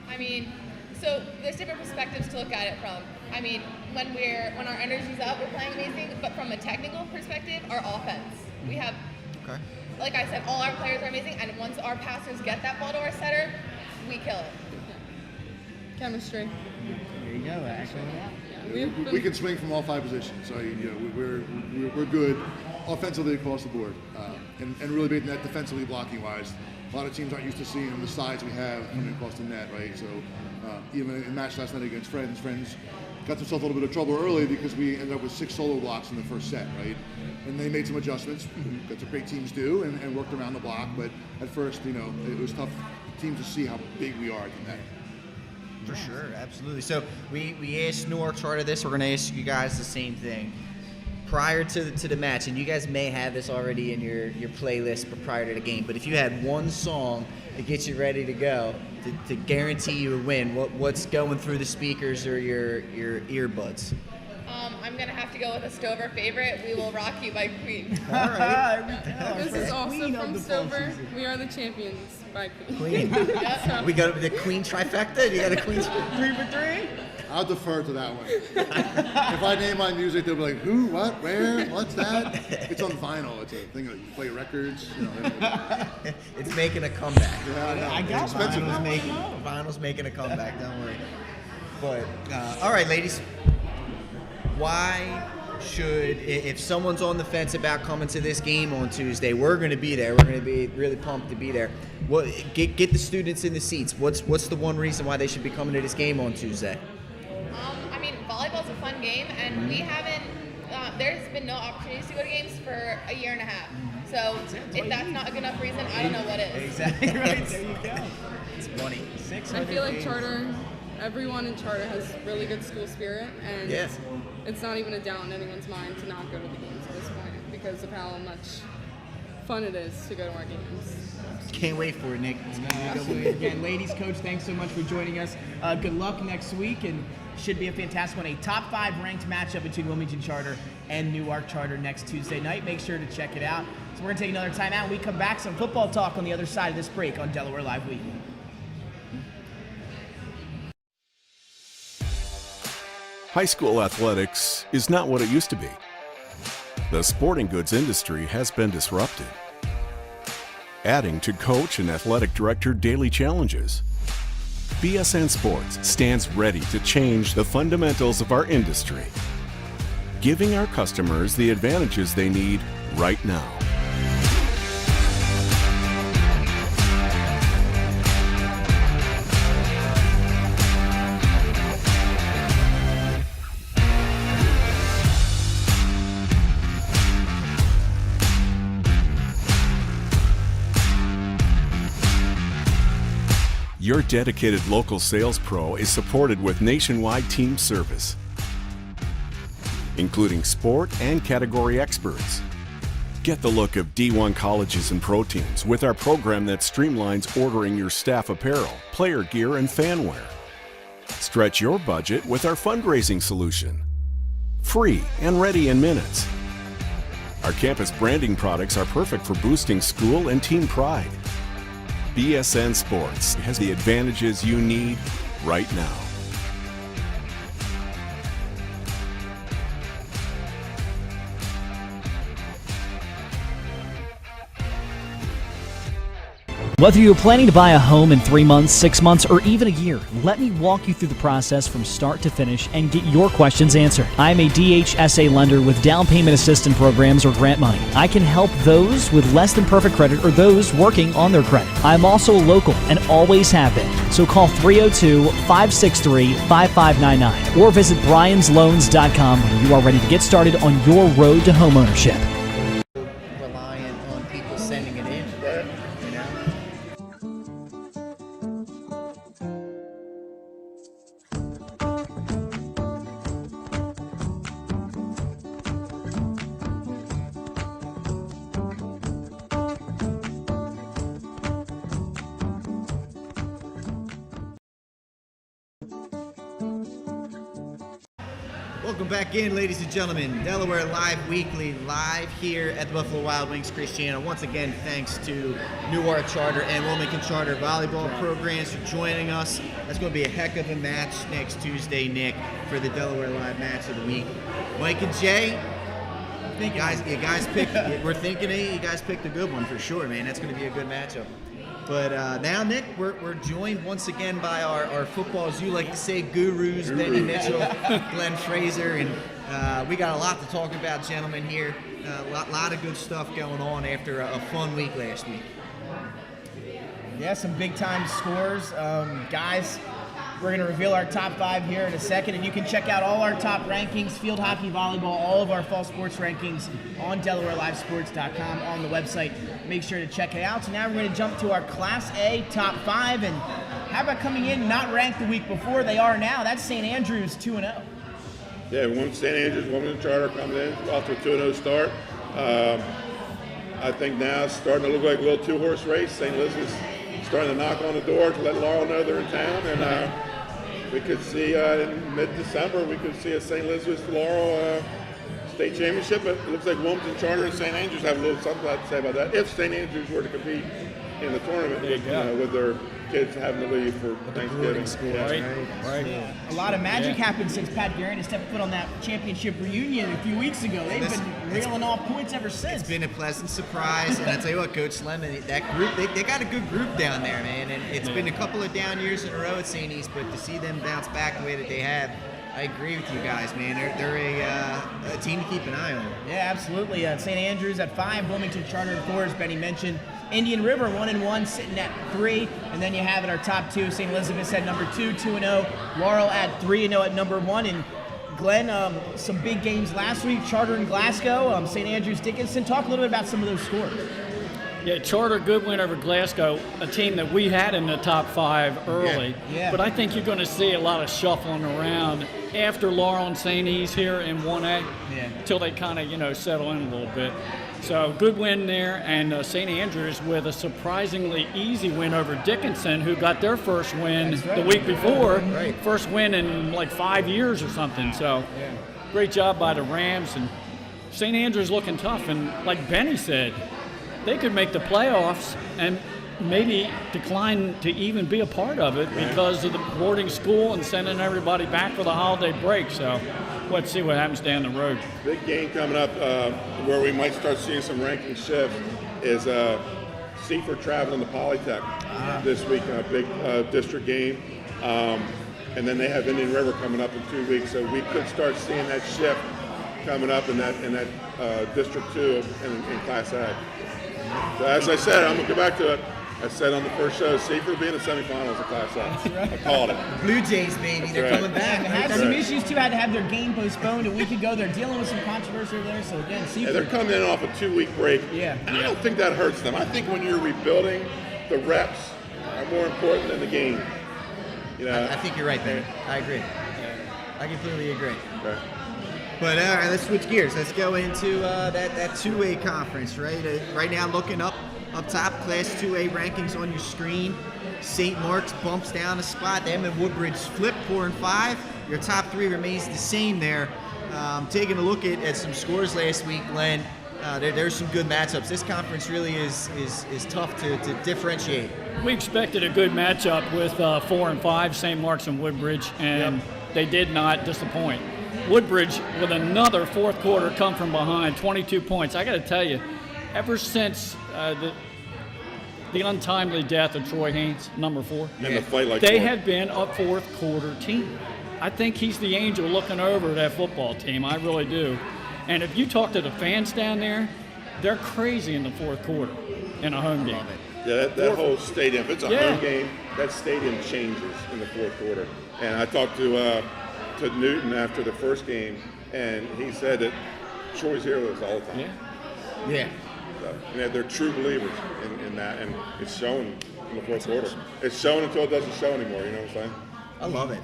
I mean, so there's different perspectives to look at it from. I mean, when our energy's up, we're playing amazing. But from a technical perspective, our offense, we have. Okay. Like I said, all our players are amazing, and once our passers get that ball to our setter, we kill it. Chemistry. There you go, actually. We can swing from all 5 positions, so we're good offensively across the board, and really big net defensively blocking wise. A lot of teams aren't used to seeing the size we have coming across the net, right? So even in match last night against Friends got themselves a little bit of trouble early because we ended up with 6 solo blocks in the first set, right? And they made some adjustments. That's what great teams do, and worked around the block. But at first, it was tough for teams to see how big we are at the net. For sure, absolutely. So we asked Newark Charter this. We're going to ask you guys the same thing. Prior to the match, and you guys may have this already in your playlist prior to the game, but if you had one song to get you ready to go, to guarantee you a win, what's going through the speakers or your earbuds? I'm going to have to go with a Stover favorite, We Will Rock You by Queen. All right. This is also from Stover. We Are the Champions by Queen. We got the Queen trifecta? You got a Queen 3 for 3? I'll defer to that one. If I name my music, they'll be like, who, what, where, what's that? It's on vinyl. It's a thing that you play records. It's making a comeback. Yeah, I got vinyl's making a comeback, don't worry. But, all right, ladies. Why should, if someone's on the fence about coming to this game on Tuesday, we're going to be there. We're going to be really pumped to be there. Get the students in the seats. What's the one reason why they should be coming to this game on Tuesday? I mean, volleyball's a fun game, and we haven't. There's been no opportunities to go to games for a year and a half. So if that's not a good enough reason, I don't know what is. Exactly right. There you go. It's funny. I feel like everyone in Charter has really good school spirit, and it's not even a doubt in anyone's mind to not go to the games at this point because of how much fun it is to go to our games. Can't wait for it, Nick. Again, ladies, coach, thanks so much for joining us. Good luck next week, and should be a fantastic one. A top 5 ranked matchup between Wilmington Charter and Newark Charter next Tuesday night. Make sure to check it out. So we're going to take another time out. When we come back, some football talk on the other side of this break on Delaware Live Weekly. High school athletics is not what it used to be. The sporting goods industry has been disrupted, adding to coach and athletic director daily challenges. BSN Sports stands ready to change the fundamentals of our industry, giving our customers the advantages they need right now. Your dedicated local sales pro is supported with nationwide team service, including sport and category experts. Get the look of D1 colleges and pro teams with our program that streamlines ordering your staff apparel, player gear, and fanwear. Stretch your budget with our fundraising solution. Free and ready in minutes. Our campus branding products are perfect for boosting school and team pride. BSN Sports has the advantages you need right now. Whether you're planning to buy a home in 3 months, 6 months, or even a year, let me walk you through the process from start to finish and get your questions answered. I'm a DHSA lender with down payment assistance programs or grant money. I can help those with less than perfect credit or those working on their credit. I'm also local and always have been. So call 302-563-5599 or visit bryans.loans.com when you are ready to get started on your road to homeownership. Reliant on people sending it in, you know? Welcome back in, ladies and gentlemen. Delaware Live Weekly, live here at the Buffalo Wild Wings Christiana. Once again, thanks to Newark Charter and Wilmington Charter volleyball programs for joining us. That's going to be a heck of a match next Tuesday, Nick, for the Delaware Live match of the week. Mike and Jay, you guys picked. We're thinking you guys picked a good one for sure, man. That's going to be a good matchup. But now, Nick, we're joined once again by our football, as you like to say, gurus, Benny Mitchell, Glenn Fraser, and we got a lot to talk about, gentlemen, here. A lot of good stuff going on after a fun week last week. Yeah, some big-time scores. Guys, we're going to reveal our top 5 here in a second, and you can check out all our top rankings, field hockey, volleyball, all of our fall sports rankings on DelawareLiveSports.com on the website. Make sure to check it out. So now we're going to jump to our Class A top 5, and how about coming in not ranked the week before? They are now. That's St. Andrews 2-0. Yeah, St. Andrews, Wilmington Charter comes in off to a 2-0 start. I think now it's starting to look like a little two-horse race. St. Elizabeth's starting to knock on the door to let Laurel know they're in town, and we could see in mid-December we could see a St. Elizabeth-Laurel state championship. But it looks like Wilmington Charter and St. Andrews have a little something to say about that. If St. Andrews were to compete in the tournament with their kids having to leave for Thanksgiving. Right. Yeah. A lot of magic happened since Pat Guerin has stepped foot on that championship reunion a few weeks ago. They've been reeling off points ever since. It's been a pleasant surprise, and I tell you what, Coach Lemon, that group, they got a good group down there, man. And it's been a couple of down years in a row at St. East, but to see them bounce back the way that they have, I agree with you guys, man. They're a team to keep an eye on. Yeah, absolutely. St. Andrews at 5, Wilmington Charter at 4, as Benny mentioned. Indian River 1-1, sitting at 3, and then you have at our top 2, St. Elizabeth's at number 2, 2-0. Laurel at 3-0 at number 1, and Glenn, some big games last week. Charter in Glasgow, St. Andrews Dickinson. Talk a little bit about some of those scores. Yeah, Charter, good win over Glasgow, a team that we had in the top 5 early. Yeah. But I think you're going to see a lot of shuffling around after Laurel and St. E's here in 1A until they kind of, settle in a little bit. So good win there, and St. Andrews with a surprisingly easy win over Dickinson, who got their first win the week before. First win in like 5 years or something. So great job by the Rams, and St. Andrews looking tough. And like Benny said, they could make the playoffs and maybe decline to even be a part of it because of the boarding school and sending everybody back for the holiday break. So let's see what happens down the road. Big game coming up where we might start seeing some ranking shift is Seaford traveling to Polytech this week in a big district game. And then they have Indian River coming up in 2 weeks, so we could start seeing that shift coming up in that District 2 in Class A. So as I said, I'm going to go back to it. I said on the first show, Seaford will be in the semifinals of Class A. That's right. I called it. Blue Jays, baby, they're right. coming back. They had some issues too. Had to have their game postponed a week ago. They're dealing with some controversy over there. So again, Seaford. Yeah, they're coming in off a 2-week break. Yeah. And I don't think that hurts them. I think when you're rebuilding, the reps are more important than the game. You know, I think you're right there. I agree. I completely agree. Okay. But all right, let's switch gears. Let's go into that 2A conference, right? Right now, looking up top, Class 2A rankings on your screen. St. Mark's bumps down a spot. Them and Woodbridge flip 4 and 5. Your top 3 remains the same there. Taking a look at some scores last week, Glenn. There's some good matchups. This conference really is tough to differentiate. We expected a good matchup with 4 and 5, St. Mark's and Woodbridge, and they did not disappoint. Woodbridge, with another fourth quarter come from behind, 22 points. I got to tell you, ever since the untimely death of Troy Haynes, number 4, and the fight like they four. have been a fourth quarter team. I think he's the angel looking over that football team. I really do. And if you talk to the fans down there, they're crazy in the fourth quarter in a home game. Yeah, that whole stadium, if it's a home game, that stadium changes in the fourth quarter. And I talked to Newton after the first game, and he said that Troy's here with us all the time. Yeah. So, they're true believers in that, and it's shown in the fourth quarter. It's shown until it doesn't show anymore, you know what I'm saying? I love it.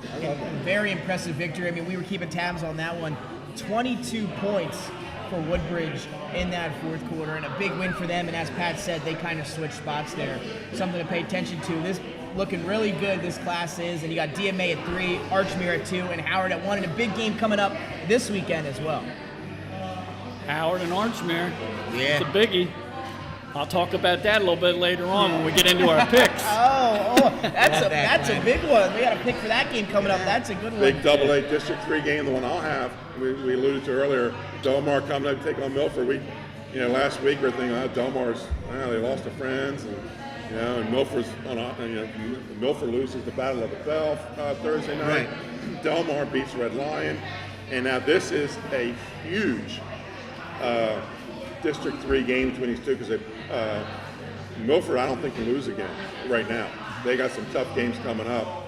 Very impressive victory. I mean, we were keeping tabs on that one. 22 points for Woodbridge in that fourth quarter, and a big win for them. And as Pat said, they kind of switched spots there. Something to pay attention to. This looking really good, this class is. And you got DMA at 3, Archmere at 2, and Howard at 1. And a big game coming up this weekend as well. Howard and Archmere. Yeah. It's a biggie. I'll talk about that a little bit later on when we get into our picks. That's a big one. We got a pick for that game coming up. That's a good one. Big AA District 3 game, the one I'll have. We alluded to earlier. Delmar coming up to take on Milford. Last week we were thinking, Delmar's, they lost to friends, and Milford's Milford loses the Battle of the Bell Thursday night. Right. Delmar beats Red Lion, and now this is a huge District 3 game between these two because Milford, I don't think, can lose again right now. They got some tough games coming up.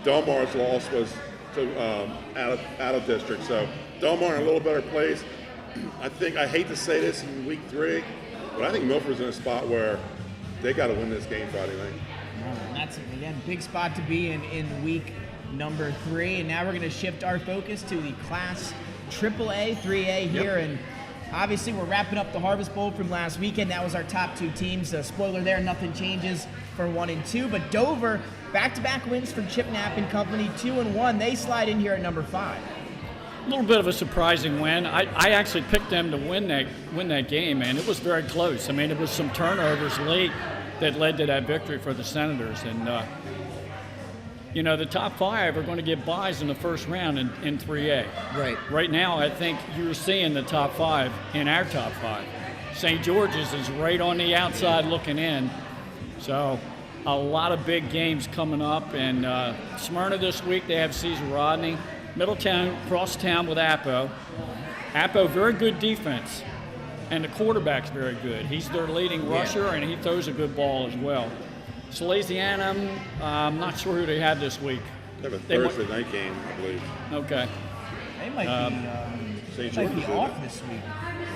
Delmar's loss was to out of district, so Delmar in a little better place. I hate to say this in week 3, but I think Milford's in a spot where they got to win this game Friday night. And that's, again, big spot to be in week number 3. And now we're going to shift our focus to the Class AAA, 3A here. And obviously, we're wrapping up the Harvest Bowl from last weekend. That was our top 2 teams. Spoiler there, nothing changes for 1 and 2. But Dover, back-to-back wins for Chip Knapp and company, 2-1. They slide in here at number 5. A little bit of a surprising win. I actually picked them to win that game, and it was very close. I mean, it was some turnovers late that led to that victory for the Senators. And, the top 5 are going to get buys in the first round in 3A. Right. Right now, I think you're seeing the top 5 in our top 5. St. George's is right on the outside looking in. So a lot of big games coming up. And Smyrna this week, they have Caesar Rodney. Middletown, cross town with Appo. Appo, very good defense. And the quarterback's very good. He's their leading rusher, and he throws a good ball as well. Salesianum, I'm not sure who they have this week. They have a Thursday night game, I believe. Okay. They might be off this week.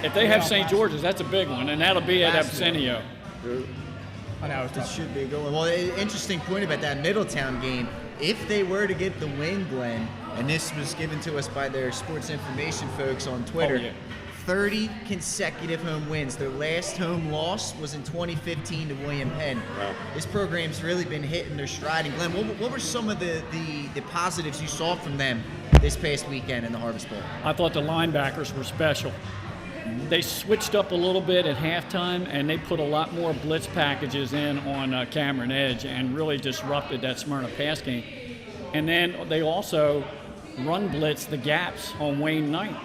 If they have St. George's, that's a big one, and that'll be at Absenio. It should be going. Well, interesting point about that Middletown game. If they were to get the win, Glenn, and this was given to us by their sports information folks on Twitter, 30 consecutive home wins. Their last home loss was in 2015 to William Penn. Wow. This program's really been hitting their stride. And Glenn, what were some of the positives you saw from them this past weekend in the Harvest Bowl? I thought the linebackers were special. They switched up a little bit at halftime, and they put a lot more blitz packages in on Cameron Edge and really disrupted that Smyrna pass game. And then they also run blitz the gaps on Wayne Knight.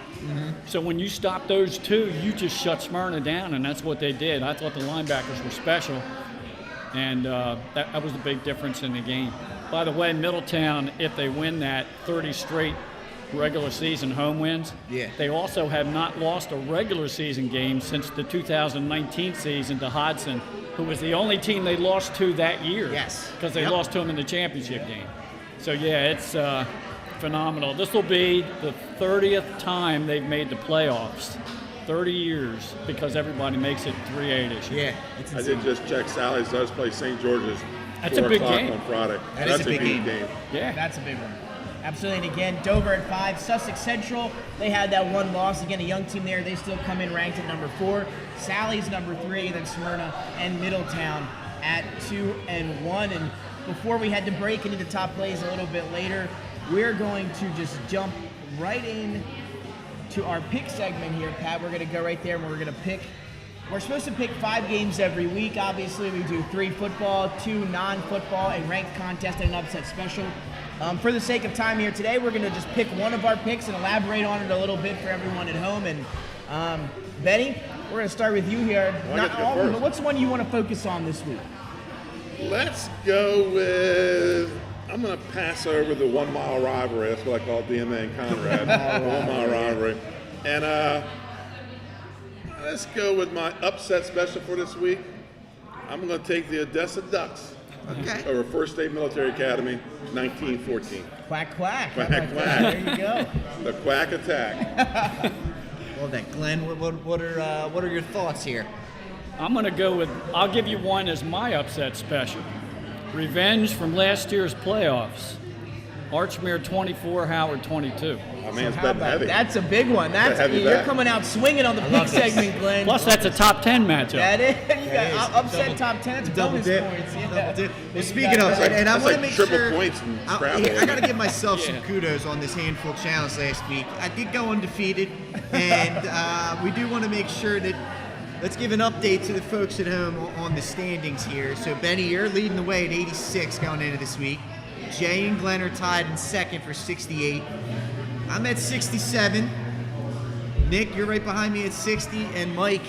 So when you stop those two, you just shut Smyrna down, and that's what they did. I thought the linebackers were special, and that was a big difference in the game. By the way, Middletown, if they win that 30 straight regular season home wins, they also have not lost a regular season game since the 2019 season to Hodson, who was the only team they lost to that year. Yes. Because they lost to them in the championship game. So, yeah, it's phenomenal. This will be the 30th time they've made the playoffs. 30 years, because everybody makes it 3-8-ish. Yeah. I did just check. Sally's does play St. George's. That's a big 4 o'clock game. on Friday. That's a big game. Yeah. That's a big one. Absolutely. And again, Dover at 5. Sussex Central, they had that one loss. Again, a young team there. They still come in ranked at number 4. Sally's number 3, then Smyrna and Middletown at 2 and 1. And before we had to break into the top plays a little bit later, we're going to just jump right in to our pick segment here, Pat. We're going to go right there and we're going to pick. We're supposed to pick 5 games every week. Obviously, we do 3 football, 2 non-football, a ranked contest, and an upset special. For the sake of time here today, we're going to just pick one of our picks and elaborate on it a little bit for everyone at home. And Benny, we're going to start with you here. Well, Not all, but what's one you want to focus on this week? Let's go with. I'm going to pass over the 1 mile rivalry. That's what I call DMA and Conrad. 1 mile rivalry. And let's go with my upset special for this week. I'm going to take the Odessa Ducks over First State Military Academy, 1914. Quack, quack. Quack, How about quack. that? There you go. The Quack Attack. Well, then, Glenn, what are your thoughts here? I'm going to go with, I'll give you one as my upset special. Revenge from last year's playoffs. Archmere 24, Howard 22. My man's betting heavy. That's a big one. That's heavy you're bet. coming out swinging on the pick segment, Glenn. Plus, that's a top 10 matchup. That is. You got upset top 10. That's Double bonus dip. points. Yeah. Double dip. Well, You speaking got of, that. and I That's want to like make triple sure. points in Scrabble. I got to give myself some kudos on this handful challenge last week. I did go undefeated, and we do want to make sure that. Let's give an update to the folks at home on the standings here. So, Benny, you're leading the way at 86 going into this week. Jay and Glenn are tied in second for 68. I'm at 67. Nick, you're right behind me at 60. And Mike,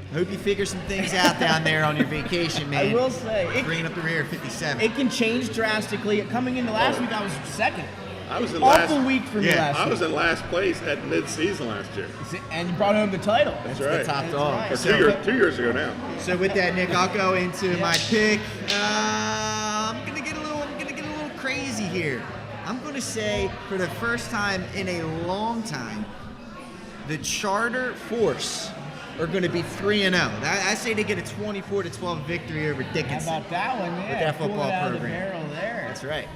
I hope you figure some things out down there on your vacation, man. I will say, bringing up the rear at 57. it can change drastically. Coming into last week, I was second. I was in Awful week for me last I week. was in last place at mid-season last year. And you brought home the title. That's right. The top dog. Or So- 2 years ago now. So with that, Nick, I'll go into my pick. I'm gonna get a little crazy here. I'm gonna say for the first time in a long time, the Charter Force are going to be 3-0. I say they get a 24-12 victory over Dickinson. How about that one? Yeah, with that pulled football it out of the program. barrel there. That's right.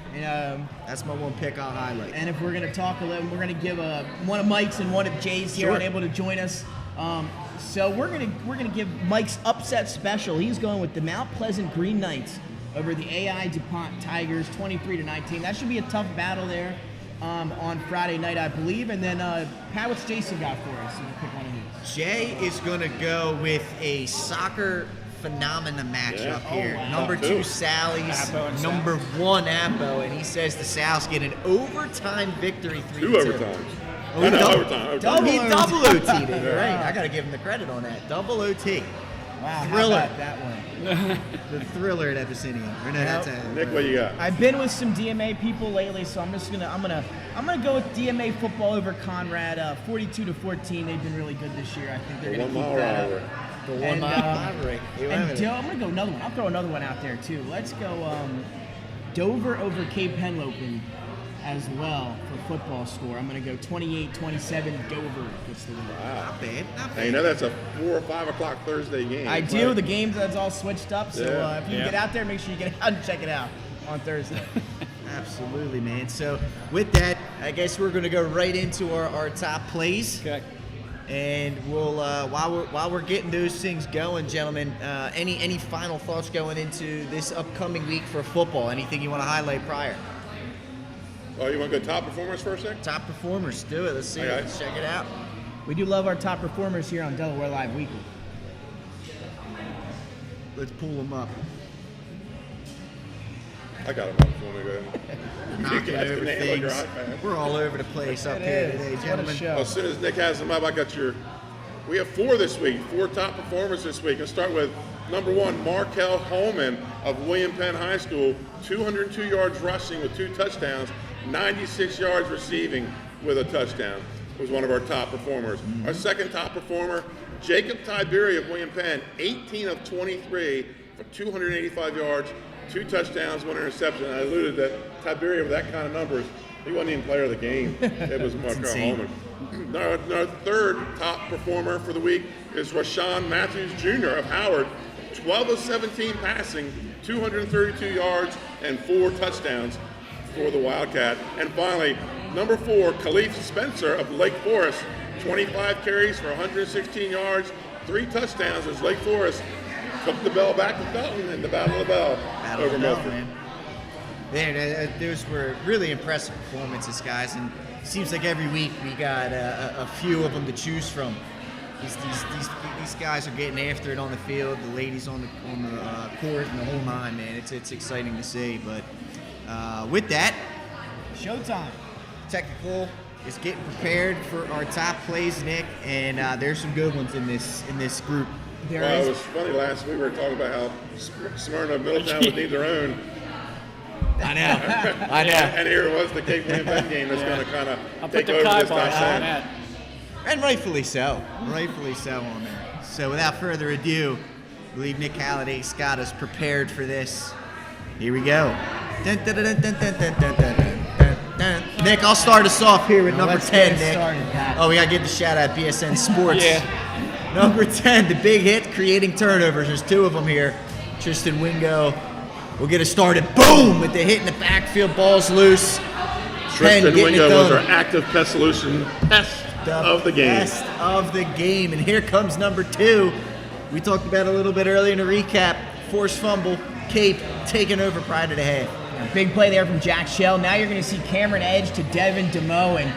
That's my one pick I'll highlight. And if we're going to talk a little, we're going to give one of Mike's and one of Jay's here Sure. unable to join us. So we're gonna give Mike's upset special. He's going with the Mount Pleasant Green Knights over the AI DuPont Tigers, 23-19. That should be a tough battle there on Friday night, I believe. And then Pat, what's Jason got for us? You can pick one of these. Jay is going to go with a soccer phenomena matchup Yeah. here. Oh, wow. Number 2, Sally's. Appo and Number 1, Appo. And he says the Sal's get an overtime victory 3-2. 2 overtimes. Oh, No, double- overtime. He double overtime. OT'd it. You're right. I got to give him the credit on that. Double OT. Wow, Thriller. how about that one? The thriller at Abyssinia. Or no, that's Nick, what you got? I've been with some DMA people lately, so I'm gonna go with DMA football over Conrad, 42-14. They've been really good this year. I think they're The gonna 1 keep mile that up. rivalry. the 1 And, mile rivalry. I'm gonna go another one. I'll throw another one out there too. Let's go Dover over Cape Henlopen as well for football score. I'm gonna go 28-27. Dover gets the win. Not bad. Not Now, bad. you know that's a 4 or 5 o'clock Thursday game. I right? do. The games that's all switched up. So Yeah. if you can get out there, make sure you get out and check it out on Thursday. Absolutely, man. So with that, I guess we're going to go right into our top plays. Okay. And we'll while we're getting those things going, gentlemen, any final thoughts going into this upcoming week for football? Anything you want to highlight prior? Oh, you want to go top performers first, Nick? Top performers, do it. Let's see. Okay. Let's check it out. We do love our top performers here on Delaware Live Weekly. Let's pull them up. I got them up for me. Go ahead. Knocking over things. We're all over the place up here today, gentlemen. As soon as Nick has them up, I got we have 4 this week, 4 top performers this week. I'll start with number 1, Markelle Holman of William Penn High School, 202 yards rushing with 2 touchdowns, 96 yards receiving with a touchdown. Was one of our top performers. Our second top performer, Jacob Tiberi of William Penn, 18 of 23 for 285 yards, 2 touchdowns, 1 interception. I alluded that Tiberi with that kind of numbers, he wasn't even player of the game. It was Markelle Holman. Our third top performer for the week is Rashaan Matthews Jr. of Howard, 12 of 17 passing, 232 yards, and 4 touchdowns for the Wildcat. And finally, number 4, Khalif Spencer of Lake Forest, 25 carries for 116 yards, 3 touchdowns as Lake Forest took the bell back to Felton in the Battle of the Bell over Milford. Those were really impressive performances, guys, and it seems like every week we got a few of them to choose from. These guys are getting after it on the field, the ladies on the court, and the whole nine, man. It's exciting to see, but with that, showtime. Technical is getting prepared for our top plays, Nick, and there's some good ones in this group. It was funny last week we were talking about how Smyrna Middletown would need their own. I know. And here it was, the Cape William Penn game that's going to kind of take over this time. And rightfully so. Rightfully so on there. So without further ado, I believe Nick Halliday's got us prepared for this. Here we go. Dun, dun, dun, dun, dun, dun, dun, dun, dun, dun. Nick, I'll start us off here with number 10, Nick. Oh, we got to give the shout out BSN Sports. Number 10, the big hit, creating turnovers. There's 2 of them here. Tristan Wingo will get us started. Boom! With the hit in the backfield, ball's loose. Tristan Wingo was our active pest solution of the game. Best of the game. And here comes number 2. We talked about it a little bit earlier in the recap. Forced fumble. Cape taking over prior to the half. Big play there from Jack Shell. Now you're going to see Cameron Edge to Devin DeMoe. And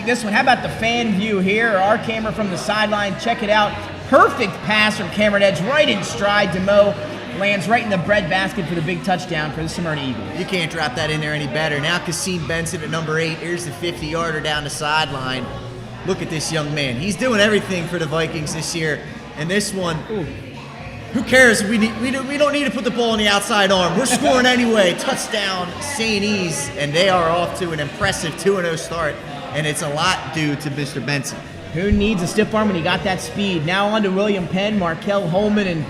this one, how about the fan view here? Our camera from the sideline. Check it out. Perfect pass from Cameron Edge right in stride. DeMoe lands right in the breadbasket for the big touchdown for the Smyrna Eagles. You can't drop that in there any better. Now Kasim Benson at number 8. Here's the 50-yarder down the sideline. Look at this young man. He's doing everything for the Vikings this year. And this one, who cares? We don't need to put the ball in the outside arm. We're scoring anyway. Touchdown, St. E's. And they are off to an impressive 2-0 start. And it's a lot due to Mr. Benson. Who needs a stiff arm when he got that speed? Now on to William Penn, Markelle Holman, and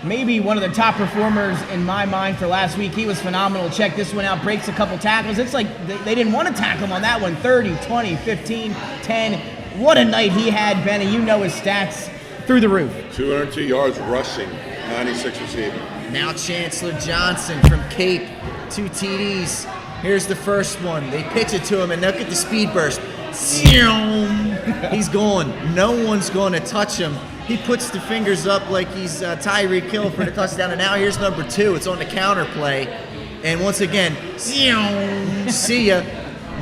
maybe one of the top performers in my mind for last week. He was phenomenal. Check this one out. Breaks a couple tackles. It's like they didn't want to tackle him on that one. 30, 20, 15, 10. What a night he had, Benny. You know his stats through the roof. 202 yards rushing, 96 receiving. Now Chancellor Johnson from Cape. 2 TDs. Here's the first one. They pitch it to him, and look at the speed burst. He's gone. No one's going to touch him. He puts the fingers up like he's Tyreek Hill for the touchdown. And now here's number 2. It's on the counter play. And once again, see ya.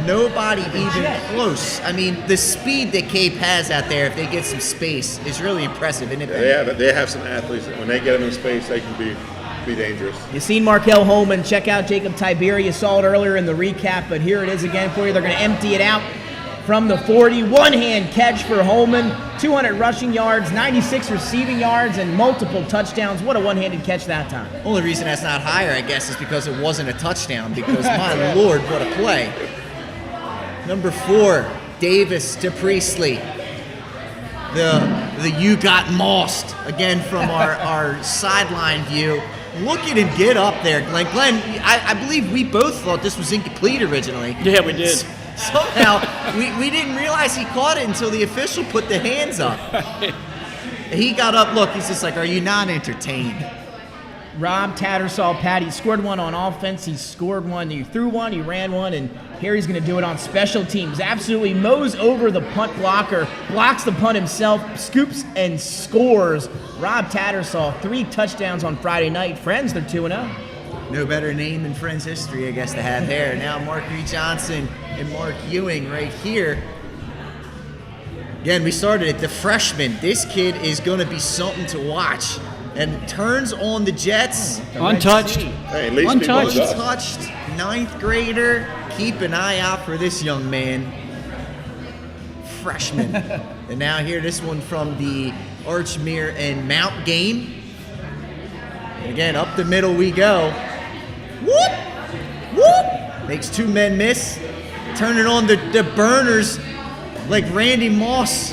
Nobody even close. I mean, the speed that Cape has out there, if they get some space, is really impressive, isn't it? They have some athletes that when they get them in space, they can be dangerous. You seen Markelle Holman. Check out Jacob Tiberi. You saw it earlier in the recap, but here it is again for you. They're going to empty it out from the 40. One-hand catch for Holman. 200 rushing yards, 96 receiving yards, and multiple touchdowns. What a one-handed catch that time. Only reason that's not higher, I guess, is because it wasn't a touchdown, because my Lord, what a play. Number 4, Davis to Priestley. The you got mossed, again from our sideline view. Look at him get up there, Glenn. Glenn, I believe we both thought this was incomplete originally. Yeah, we did. Somehow, we didn't realize he caught it until the official put the hands up. He got up, look, he's just like, are you not entertained? Rob Tattersall, Patty scored one on offense. He scored one. He threw one. He ran one. And here he's going to do it on special teams. Absolutely mows over the punt blocker, blocks the punt himself, scoops and scores. Rob Tattersall, 3 touchdowns on Friday night. Friends, they're 2-0. No better name in Friends history, I guess, to have there. Now Marky Johnson and Mark Ewing right here. Again, we started at the freshman. This kid is going to be something to watch. and turns on the Jets. Untouched. Hey, at least Untouched. Untouched 9th grader. Keep an eye out for this young man. Freshman. And now here, this one from the Archmere and Mount game. And again, up the middle we go. Whoop! Whoop! Makes 2 men miss. Turning on the burners like Randy Moss.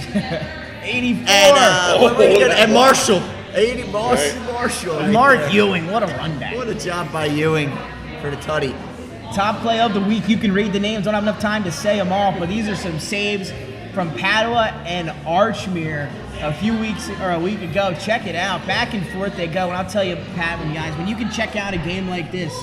84. And Marshall. 80 Moss. Right. Marshall. Mark Ewing, what a run back. What a job by Ewing for the tutty. Top play of the week. You can read the names. Don't have enough time to say them all, but these are some saves from Padua and Archmere a week ago. Check it out. Back and forth they go. And I'll tell you, Pat, guys, when you can check out a game like this,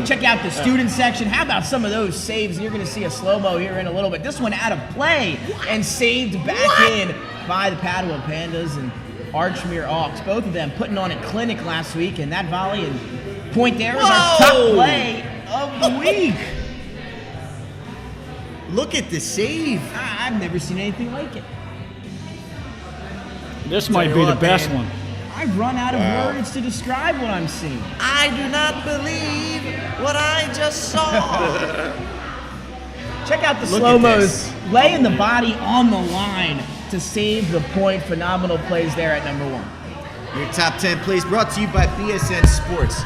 check out the student section. How about some of those saves? You're going to see a slow-mo here in a little bit. This one out of play and saved back in by the Padua Pandas and Archmere Hawks. Both of them putting on a clinic last week, and that volley and point there is our top play of the week. Look at the save. I've never seen anything like it. This might be the best one. I've run out of words to describe what I'm seeing. I do not believe what I just saw. Check out the slow-mos. Laying the body on the line to save the point. Phenomenal plays there at number 1. Your top 10 plays brought to you by BSN Sports.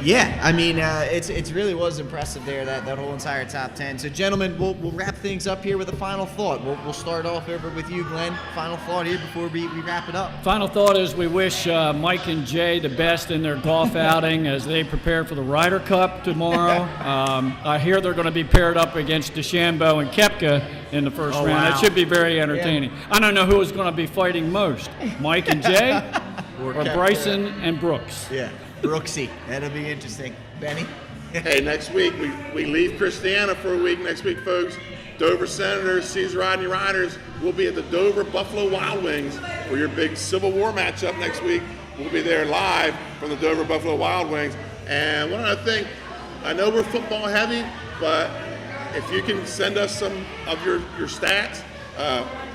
Yeah, I mean, it really was impressive there, that whole entire top 10. So, gentlemen, we'll wrap things up here with a final thought. We'll start off over with you, Glenn. Final thought here before we wrap it up. Final thought is we wish Mike and Jay the best in their golf outing as they prepare for the Ryder Cup tomorrow. I hear they're going to be paired up against DeChambeau and Koepka in the first round. Wow. It should be very entertaining. Yeah. I don't know who is going to be fighting most, Mike and Jay or Bryson and Brooks. Yeah. Brooksy. That'll be interesting. Benny? Hey, next week we leave Christiana for a week next week, folks. Dover Senators, Cesar Rodney Riders. We'll be at the Dover Buffalo Wild Wings for your big Civil War matchup next week. We'll be there live from the Dover Buffalo Wild Wings. And one other thing, I know we're football heavy, but if you can send us some of your stats,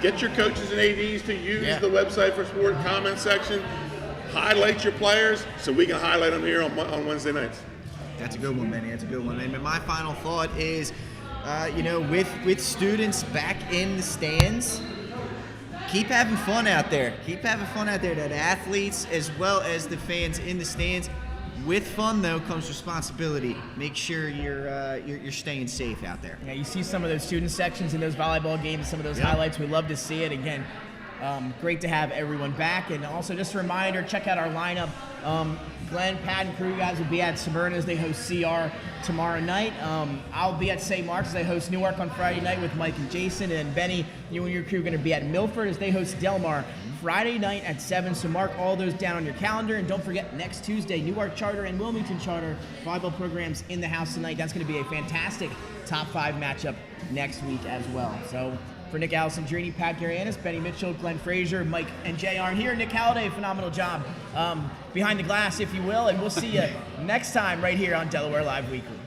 get your coaches and ADs to use the website for sport comment section. Highlight your players so we can highlight them here on Wednesday nights. That's a good one, Benny. That's a good one. And my final thought is, with students back in the stands, keep having fun out there. Keep having fun out there. That athletes as well as the fans in the stands. With fun, though, comes responsibility. Make sure you're staying safe out there. Yeah, you see some of those student sections in those volleyball games, some of those highlights. We love to see it. Again, great to have everyone back. And also just a reminder, check out our lineup. Glenn, Pat, and crew guys will be at Smyrna as they host CR tomorrow night. I'll be at St. Mark's as they host Newark on Friday night with Mike and Jason. And Benny, you and your crew are going to be at Milford as they host Delmar Friday night at 7. So mark all those down on your calendar. And don't forget, next Tuesday, Newark Charter and Wilmington Charter volleyball programs in the house tonight. That's going to be a fantastic top 5 matchup next week as well. So for Nick Alessandrini, Pat Garianis, Benny Mitchell, Glenn Frazier, Mike and Jay aren't here. Nick Halliday, phenomenal job behind the glass, if you will. And we'll see you next time right here on Delaware Live Weekly.